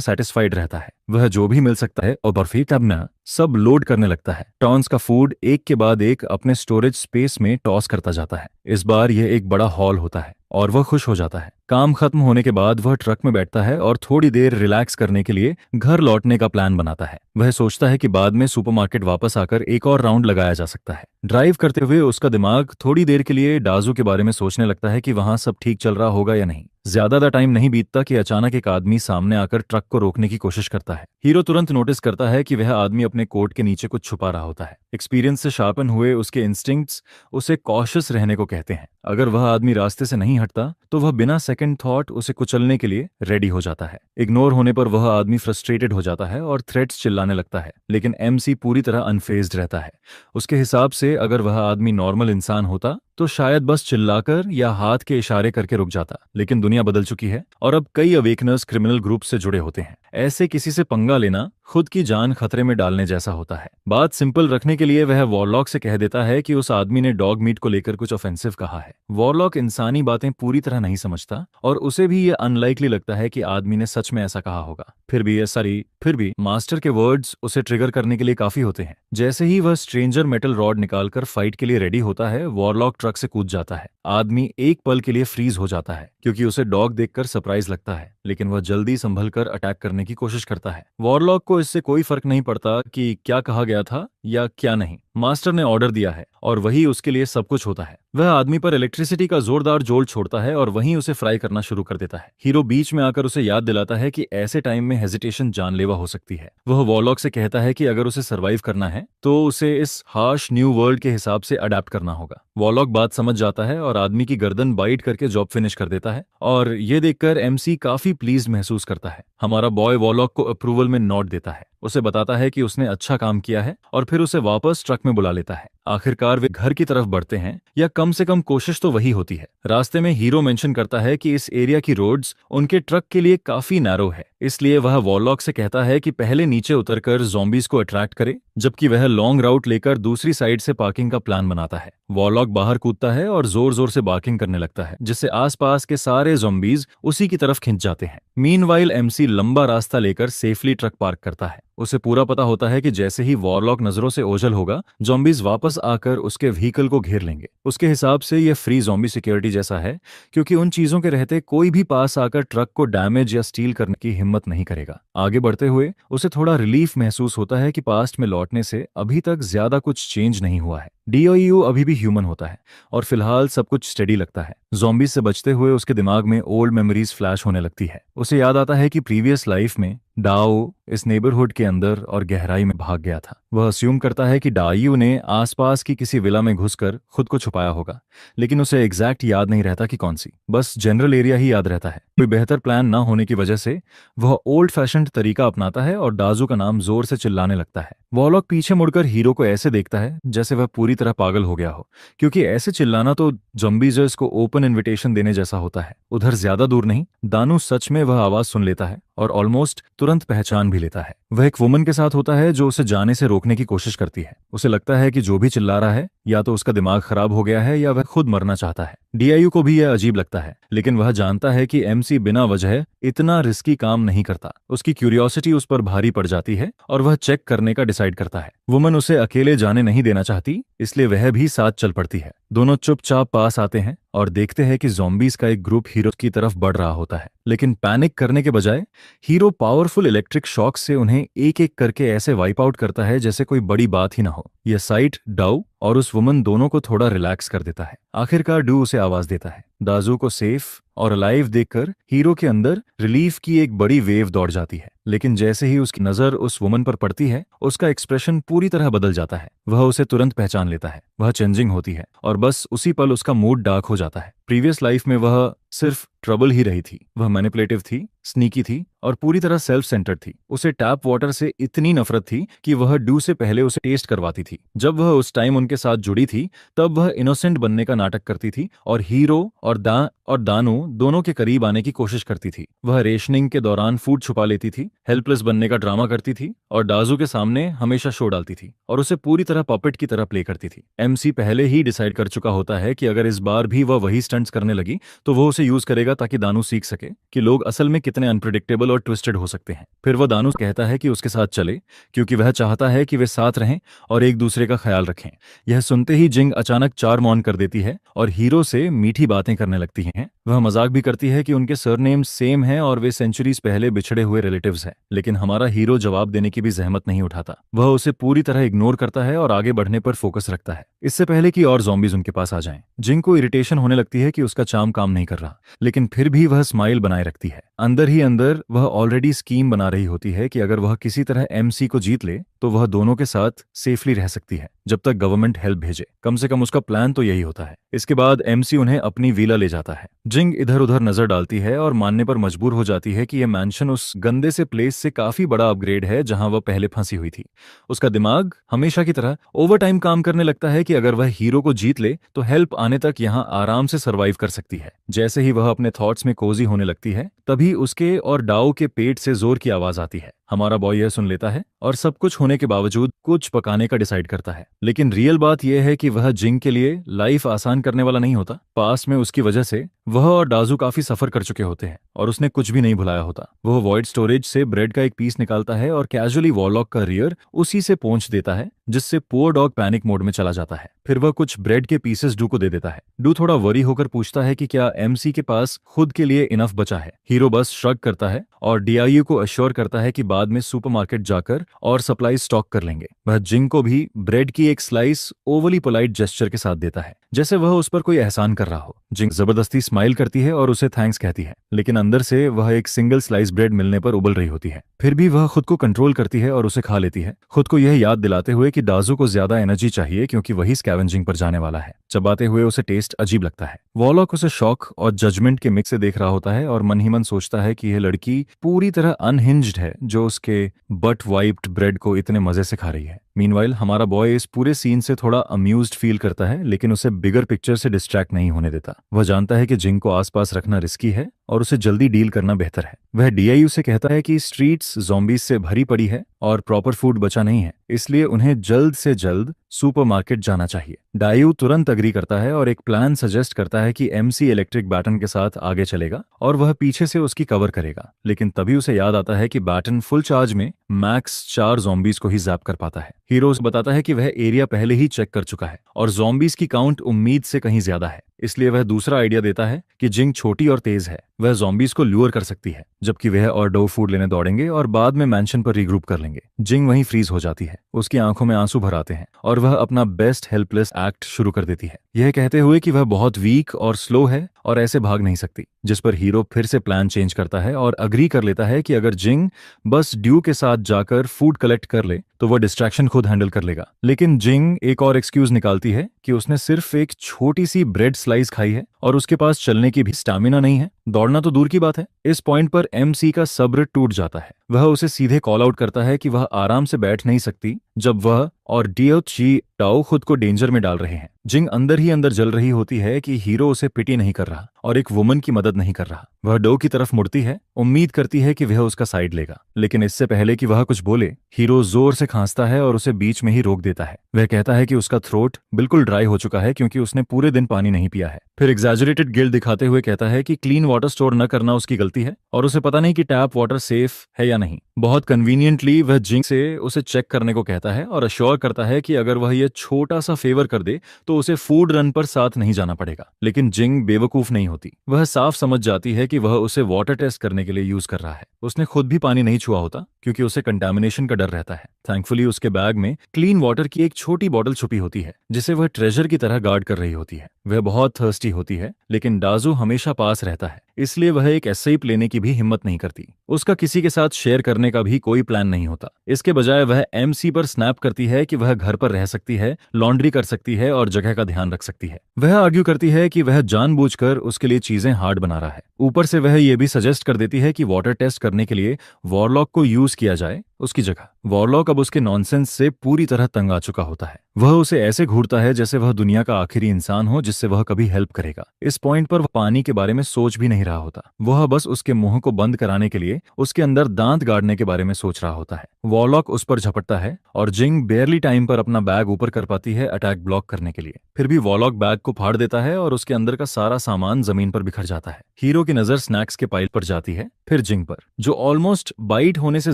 सेटिस्फाइड रहता है। वह जो भी मिल सकता है और बर्फी टबना सब लोड करने लगता है। टॉन्स का फूड एक के बाद एक अपने स्टोरेज स्पेस में टॉस करता जाता है। इस बार यह एक बड़ा हॉल होता है और वह खुश हो जाता है। काम खत्म होने के बाद वह ट्रक में बैठता है और थोड़ी देर रिलैक्स करने के लिए घर लौटने का प्लान बनाता है। वह सोचता है कि बाद में सुपरमार्केट वापस आकर एक और राउंड लगाया जा सकता है। ड्राइव करते हुए उसका दिमाग थोड़ी देर के लिए डाजू के बारे में सोचने लगता है कि वहां सब ठीक चल रहा होगा या नहीं। ज्यादा टाइम नहीं बीतता कि अचानक एक आदमी सामने आकर ट्रक को रोकने की कोशिश करता है। हीरो तुरंत नोटिस करता है कि वह आदमी अपने कोट के नीचे कुछ छुपा रहा होता है। एक्सपीरियंस से शार्पन हुए उसके इंस्टिंक्ट्स उसे कॉशियस रहने को कहते हैं। अगर वह आदमी रास्ते से नहीं हटता तो वह बिना सेकंड थॉट उसे कुचलने के लिए रेडी हो जाता है। इग्नोर होने पर वह आदमी फ्रस्ट्रेटेड हो जाता है और थ्रेट्स चिल्लाने लगता है। लेकिन एमसी पूरी तरह अनफेज्ड रहता है। उसके हिसाब से अगर वह आदमी नॉर्मल इंसान होता तो शायद बस चिल्लाकर या हाथ के इशारे करके रुक जाता। लेकिन दुनिया बदल चुकी है और अब कई अवेकनर्स क्रिमिनल ग्रुप से जुड़े होते हैं। ऐसे किसी से पंगा लेना खुद की जान खतरे में डालने जैसा होता है। बात सिंपल रखने के लिए वह वॉरलॉक से कह देता है कि उस आदमी ने डॉग मीट को लेकर कुछ ऑफेंसिव कहा है। वॉरलॉक इंसानी बातें पूरी तरह नहीं समझता और उसे भी यह अनलाइकली लगता है कि आदमी ने सच में ऐसा कहा होगा। फिर भी मास्टर के वर्ड्स उसे ट्रिगर करने के लिए काफी होते हैं। जैसे ही वह स्ट्रेंजर मेटल रॉड निकालकर फाइट के लिए रेडी होता है, वॉरलॉक ट्रक से कूद जाता है। आदमी एक पल के लिए फ्रीज हो जाता है क्योंकि उसे डॉग देखकर सरप्राइज लगता है, लेकिन वह जल्दी संभल कर अटैक करने की कोशिश करता है। वॉरलॉक को इससे कोई फर्क नहीं पड़ता कि क्या कहा गया था या क्या नहीं। मास्टर ने ऑर्डर दिया है और वही उसके लिए सब कुछ होता है। वह आदमी पर इलेक्ट्रिसिटी का जोरदार जोल छोड़ता है और वहीं उसे फ्राई करना शुरू कर देता है। हीरो बीच में आकर उसे याद दिलाता है कि ऐसे टाइम में हेजिटेशन जानलेवा हो सकती है। वह वॉरलॉक से कहता है कि अगर उसे सर्वाइव करना है तो उसे इस हार्श न्यू वर्ल्ड के हिसाब से अडेप्ट करना होगा। वॉरलॉक बात समझ जाता है और आदमी की गर्दन बाइट करके जॉब फिनिश कर देता है और ये देखकर एमसी काफी प्लीज महसूस करता है। हमारा बॉय वॉरलॉक को अप्रूवल में नोट देता है। उसे बताता है कि उसने अच्छा काम किया है और फिर उसे वापस ट्रक में बुला लेता है। आखिरकार वे घर की तरफ बढ़ते हैं, या कम से कम कोशिश तो वही होती है। रास्ते में हीरो मेंशन करता है कि इस एरिया की रोड्स उनके ट्रक के लिए काफी नैरो है, इसलिए वह वॉरलॉक से कहता है कि पहले नीचे उतरकर ज़ॉम्बीज को अट्रैक्ट करे, जबकि वह लॉन्ग राउट लेकर दूसरी साइड से पार्किंग का प्लान बनाता है। वॉरलॉक बाहर कूदता है और जोर जोर से बार्किंग करने लगता है, जिससे आसपास के सारे ज़ॉम्बीज उसी की तरफ खिंच जाते हैं। मीनवाइल एमसी लंबा रास्ता लेकर सेफली ट्रक पार्क करता है। उसे पूरा पता होता है कि जैसे ही वॉरलॉक नजरों से ओझल होगा, ज़ॉम्बीज वापस आकर उसके व्हीकल को घेर लेंगे। उसके हिसाब से यह फ्री ज़ॉम्बी सिक्योरिटी जैसा है, क्योंकि उन चीजों के रहते कोई भी पास आकर ट्रक को डैमेज या स्टील करने की हिम्मत नहीं करेगा। आगे बढ़ते हुए उसे थोड़ा रिलीफ महसूस होता है कि पास्ट में लौटने से अभी तक ज्यादा कुछ चेंज नहीं हुआ है। डीओयू अभी भी ह्यूमन होता है और फिलहाल सब कुछ स्टेडी लगता है। ज़ॉम्बीज से बचते हुए उसके दिमाग में ओल्ड मेमोरीज फ्लैश होने लगती है। उसे याद आता है कि प्रीवियस लाइफ में डाओ इस नेबरहुड के अंदर और गहराई में भाग गया था। वह अस्यूम करता है कि डायू ने आसपास की किसी विला में घुसकर खुद को छुपाया होगा, लेकिन उसे एग्जैक्ट याद नहीं रहता कि कौन सी, बस जनरल एरिया ही याद रहता है। कोई बेहतर प्लान ना होने की वजह से वह ओल्ड फैशन्ड तरीका अपनाता है और डाजू का नाम जोर से चिल्लाने लगता है। वॉरलॉक पीछे मुड़कर हीरो को ऐसे देखता है जैसे वह पूरी तरह पागल हो गया हो, क्योंकि ऐसे चिल्लाना तो ज़ॉम्बीजर्स को ओपन इनविटेशन देने जैसा होता है। उधर ज्यादा दूर नहीं, दानू सच में वह आवाज सुन लेता है और ऑलमोस्ट तुरंत पहचान भी लेता है। वह एक वुमन के साथ होता है जो उसे जाने से रोकने की कोशिश करती है। उसे लगता है कि जो भी चिल्ला रहा है या तो उसका दिमाग खराब हो गया है या वह खुद मरना चाहता है। डीआईयू को भी यह अजीब लगता है, लेकिन वह जानता है कि एमसी बिना वजह इतना रिस्की काम नहीं करता। उसकी क्यूरियोसिटी उस पर भारी पड़ जाती है और वह चेक करने का डिसाइड करता है। वुमन उसे अकेले जाने नहीं देना चाहती, इसलिए वह भी साथ चल पड़ती है। दोनों चुपचाप पास आते हैं और देखते हैं कि ज़ॉम्बीज का एक ग्रुप हीरो की तरफ बढ़ रहा होता है। लेकिन पैनिक करने के बजाय हीरो पावरफुल इलेक्ट्रिक शॉक से उन्हें एक एक करके ऐसे वाइप आउट करता है जैसे कोई बड़ी बात ही ना हो। यह साइट डाउ और उस वुमन दोनों को थोड़ा रिलैक्स कर देता है। आखिरकार डू उसे आवाज देता है। दाजू को सेफ और अलाइव देखकर हीरो के अंदर रिलीफ की एक बड़ी वेव दौड़ जाती है। लेकिन जैसे ही उसकी नजर उस वुमन पर पड़ती है, उसका एक्सप्रेशन पूरी तरह बदल जाता है। वह उसे तुरंत पहचान लेता है। वह चेंजिंग होती है और बस उसी पल उसका मूड डार्क हो जाता है। प्रीवियस लाइफ में वह सिर्फ ट्रबल ही रही थी। वह मैनिपुलेटिव थी, स्नीकी थी और पूरी तरह सेल्फ सेंटर्ड थी। उसे टैप वाटर से इतनी नफरत थी कि वह डू से पहले उसे टेस्ट करवाती थी। जब वह उस टाइम उनके साथ जुड़ी थी तब वह इनोसेंट बनने का नाटक करती थी और हीरो और दानू दोनों के करीब आने की कोशिश करती थी। वह रेशनिंग के दौरान फूड छुपा लेती थी, हेल्पलेस बनने का ड्रामा करती थी और दाजू के सामने हमेशा शो डालती थी और उसे पूरी तरह पपेट की तरह प्ले करती थी। एमसी पहले ही डिसाइड कर चुका होता है कि अगर इस बार भी वह वही स्टंट्स करने लगी तो वो उसे यूज करेगा ताकि दानू सीख सके कि लोग असल में कितने अनप्रिडिक्टेबल और ट्विस्टेड हो सकते हैं। फिर वह दानू कहता है कि उसके साथ चले क्योंकि वह चाहता है कि वे साथ रहें और एक दूसरे का ख्याल रखें। यह सुनते ही जिंग अचानक चार्म ऑन कर देती है और हीरो से मीठी बातें करने लगती हैं। वह मजाक भी करती है कि उनके सरनेम सेम हैं और वे सेंचुरीज पहले बिछड़े हुए रिलेटिव्स हैं। लेकिन हमारा हीरो जवाब देने की भी जहमत नहीं उठाता। वह उसे पूरी तरह इग्नोर करता है और आगे बढ़ने पर फोकस रखता है, इससे पहले कि और ज़ॉम्बीज उनके पास आ जाएं। जिंग को इरिटेशन होने लगती है कि उसका चार्म काम नहीं कर रहा, लेकिन फिर भी वह स्माइल बनाए रखती है। अंदर ही अंदर वह ऑलरेडी स्कीम बना रही होती है कि अगर वह किसी तरह एमसी को जीत ले तो वह दोनों के साथ सेफली रह सकती है जब तक गवर्नमेंट हेल्प भेजे। कम से कम उसका प्लान तो यही होता है। इसके बाद एमसी उन्हें अपनी विला ले जाता है। जिंग इधर उधर नजर डालती है और मानने पर मजबूर हो जाती है कि यह मैंशन उस गंदे से प्लेस से काफी बड़ा अपग्रेड है जहां वह पहले फंसी हुई थी। उसका दिमाग हमेशा की तरह ओवर टाइम काम करने लगता है कि अगर वह हीरो को जीत ले तो हेल्प आने तक यहां आराम से सरवाइव कर सकती है। जैसे ही वह अपने थॉट्स में कोजी होने लगती है तभी उसके और डाओ के पेट से जोर की आवाज आती है। हमारा बॉय यह सुन लेता है और सब कुछ होने के बावजूद कुछ पकाने का डिसाइड करता है। लेकिन रियल बात यह है कि वह जिंग के लिए लाइफ आसान करने वाला नहीं होता। पास में उसकी वजह से वह और दाजू काफी सफर कर चुके होते हैं और उसने कुछ भी नहीं भुलाया होता। वह वॉइड स्टोरेज से ब्रेड का एक पीस निकालता है और कैजुअली वॉरलॉक का रियर उसी से पोंछ देता है, जिससे पुअर डॉग पैनिक मोड में चला जाता है। फिर वह कुछ ब्रेड के पीसेस डू को दे देता है। डू थोड़ा वरी होकर पूछता है कि क्या एमसी के पास खुद के लिए इनफ बचा है। हीरो बस श्रग करता है और डीआईयू को अश्योर करता है कि बाद में सुपरमार्केट जाकर और सप्लाई स्टॉक कर लेंगे। वह जिंग को भी ब्रेड की एक स्लाइस ओवली पोलाइट जेस्चर के साथ देता है, जैसे वह उस पर कोई एहसान कर रहा हो। जिंग जबरदस्ती स्माइल करती है और उसे थैंक्स कहती है, लेकिन अंदर से वह एक सिंगल स्लाइस ब्रेड मिलने पर उबल रही होती है। फिर भी वह खुद को कंट्रोल करती है और उसे खा लेती है, खुद को यह याद दिलाते हुए कि दाजू को ज्यादा एनर्जी चाहिए क्योंकि वही स्कैवेंजिंग पर जाने वाला है। चबाते हुए उसे टेस्ट अजीब लगता है। वॉलॉक उसे शॉक और जजमेंट के मिक्स से देख रहा होता है और मन ही मन सोचता है कि यह लड़की पूरी तरह अनहिंज्ड है जो उसके बट वाइप्ड ब्रेड को इतने मजे से खा रही है। मीनवाइल हमारा बॉय इस पूरे सीन से थोड़ा अम्यूज्ड फील करता है, लेकिन उसे बिगर पिक्चर से डिस्ट्रैक्ट नहीं होने देता। वह जानता है कि जिंग को आसपास रखना रिस्की है और उसे जल्दी डील करना बेहतर है। वह डीआईयू से कहता है कि स्ट्रीट्स ज़ॉम्बीज से भरी पड़ी है और प्रॉपर फूड बचा नहीं है, इसलिए उन्हें जल्द से जल्द सुपरमार्केट जाना चाहिए। डायू तुरंत अग्री करता है और एक प्लान सजेस्ट करता है कि एमसी इलेक्ट्रिक बैटन के साथ आगे चलेगा और वह पीछे से उसकी कवर करेगा। लेकिन तभी उसे याद आता है कि बैटन फुल चार्ज में मैक्स 4 ज़ॉम्बीज को ही जैप कर पाता है। हीरो बताता है कि वह एरिया पहले ही चेक कर चुका है और ज़ॉम्बीज की काउंट उम्मीद से कहीं ज्यादा है, इसलिए वह दूसरा आइडिया देता है कि जिंग छोटी और तेज है, वह ज़ॉम्बीज को ल्यूर कर सकती है, जबकि वह और डो फूड लेने दौड़ेंगे और बाद में मैंशन पर रीग्रुप कर लेंगे। जिंग वहीं फ्रीज हो जाती है, उसकी आंखों में आंसू भर आते हैं और वह अपना बेस्ट हेल्पलेस एक्ट शुरू कर देती है, यह कहते हुए कि वह बहुत वीक और स्लो है और ऐसे भाग नहीं सकती। जिस पर हीरो फिर से प्लान चेंज करता है और अग्री कर लेता है कि अगर जिंग बस ड्यू के साथ जाकर फूड कलेक्ट कर ले तो वह डिस्ट्रैक्शन खुद हैंडल कर लेगा। लेकिन जिंग एक और एक्सक्यूज निकालती है कि उसने सिर्फ एक छोटी सी ब्रेड स्लाइस खाई है और उसके पास चलने की भी स्टैमिना नहीं है, दौड़ना तो दूर की बात है। इस पॉइंट पर एमसी का सब्र टूट जाता है। वह उसे सीधे कॉल आउट करता है कि वह आराम से बैठ नहीं सकती जब वह और डी टाओ खुद को डेंजर में डाल रहे हैं। जिंग अंदर ही अंदर जल रही होती है कि हीरो उसे पिटी नहीं कर रहा और एक वुमन की मदद नहीं कर रहा। वह डो की तरफ मुड़ती है, उम्मीद करती है कि वह उसका साइड लेगा, लेकिन इससे पहले कि वह कुछ बोले हीरो जोर से खांसता है और उसे बीच में ही रोक देता है। वह कहता है कि उसका थ्रोट बिल्कुल ड्राई हो चुका है क्योंकि उसने पूरे दिन पानी नहीं पिया है। फिर एग्जैजरेटेड गिल्ट दिखाते हुए कहता है कि क्लीन वाटर स्टोर न करना उसकी गलती है और उसे पता नहीं कि टैप वाटर सेफ है या नहीं। बहुत कन्वीनियंटली वह जिंग से उसे चेक करने को कहता आता है और अश्योर करता है कि अगर वह ये छोटा सा फेवर कर दे तो उसे फूड रन पर साथ नहीं जाना पड़ेगा। लेकिन जिंग बेवकूफ नहीं होती, वह साफ समझ जाती है कि वह उसे वाटर टेस्ट करने के लिए यूज कर रहा है। उसने खुद भी पानी नहीं छुआ होता क्योंकि उसे कंटामिनेशन का डर रहता है। थैंकफुली उसके बैग में क्लीन वाटर की एक छोटी बॉटल छुपी होती है जिसे वह ट्रेजर की तरह गार्ड कर रही होती है। वह बहुत थर्स्टी होती है लेकिन डाजू हमेशा पास रहता है, इसलिए वह एक एस्सेप लेने की भी हिम्मत नहीं करती। उसका किसी के साथ शेयर करने का भी कोई प्लान नहीं होता। इसके बजाय वह एमसी पर स्नैप करती है कि वह घर पर रह सकती है, लॉन्ड्री कर सकती है और जगह का ध्यान रख सकती है। वह आर्ग्यू करती है कि वह जानबूझकर उसके लिए चीजें हार्ड बना रहा है। ऊपर से वह यह भी सजेस्ट कर देती है कि वाटर टेस्ट करने के लिए वॉरलॉक को यूज किया जाए उसकी जगह। वॉरलॉक अब उसके नॉनसेंस से पूरी तरह तंग आ चुका होता है। वह उसे ऐसे घूरता है जैसे वह दुनिया का आखिरी इंसान हो जिससे वह कभी हेल्प करेगा। इस पॉइंट पर वह पानी के बारे में सोच भी नहीं रहा होता। वह बस उसके मुंह को बंद कराने के लिए उसके अंदर दांत गाड़ने के बारे में सोच रहा होता है। वॉरलॉक उस पर झपटता है और जिंग बेयरली टाइम पर अपना बैग ऊपर कर पाती है अटैक ब्लॉक करने के लिए। फिर भी वॉरलॉक बैग को फाड़ देता है और उसके अंदर का सारा सामान जमीन पर बिखर जाता है। हीरो की नजर स्नैक्स के पाइल पर जाती है, फिर जिंग पर, जो ऑलमोस्ट बाइट होने से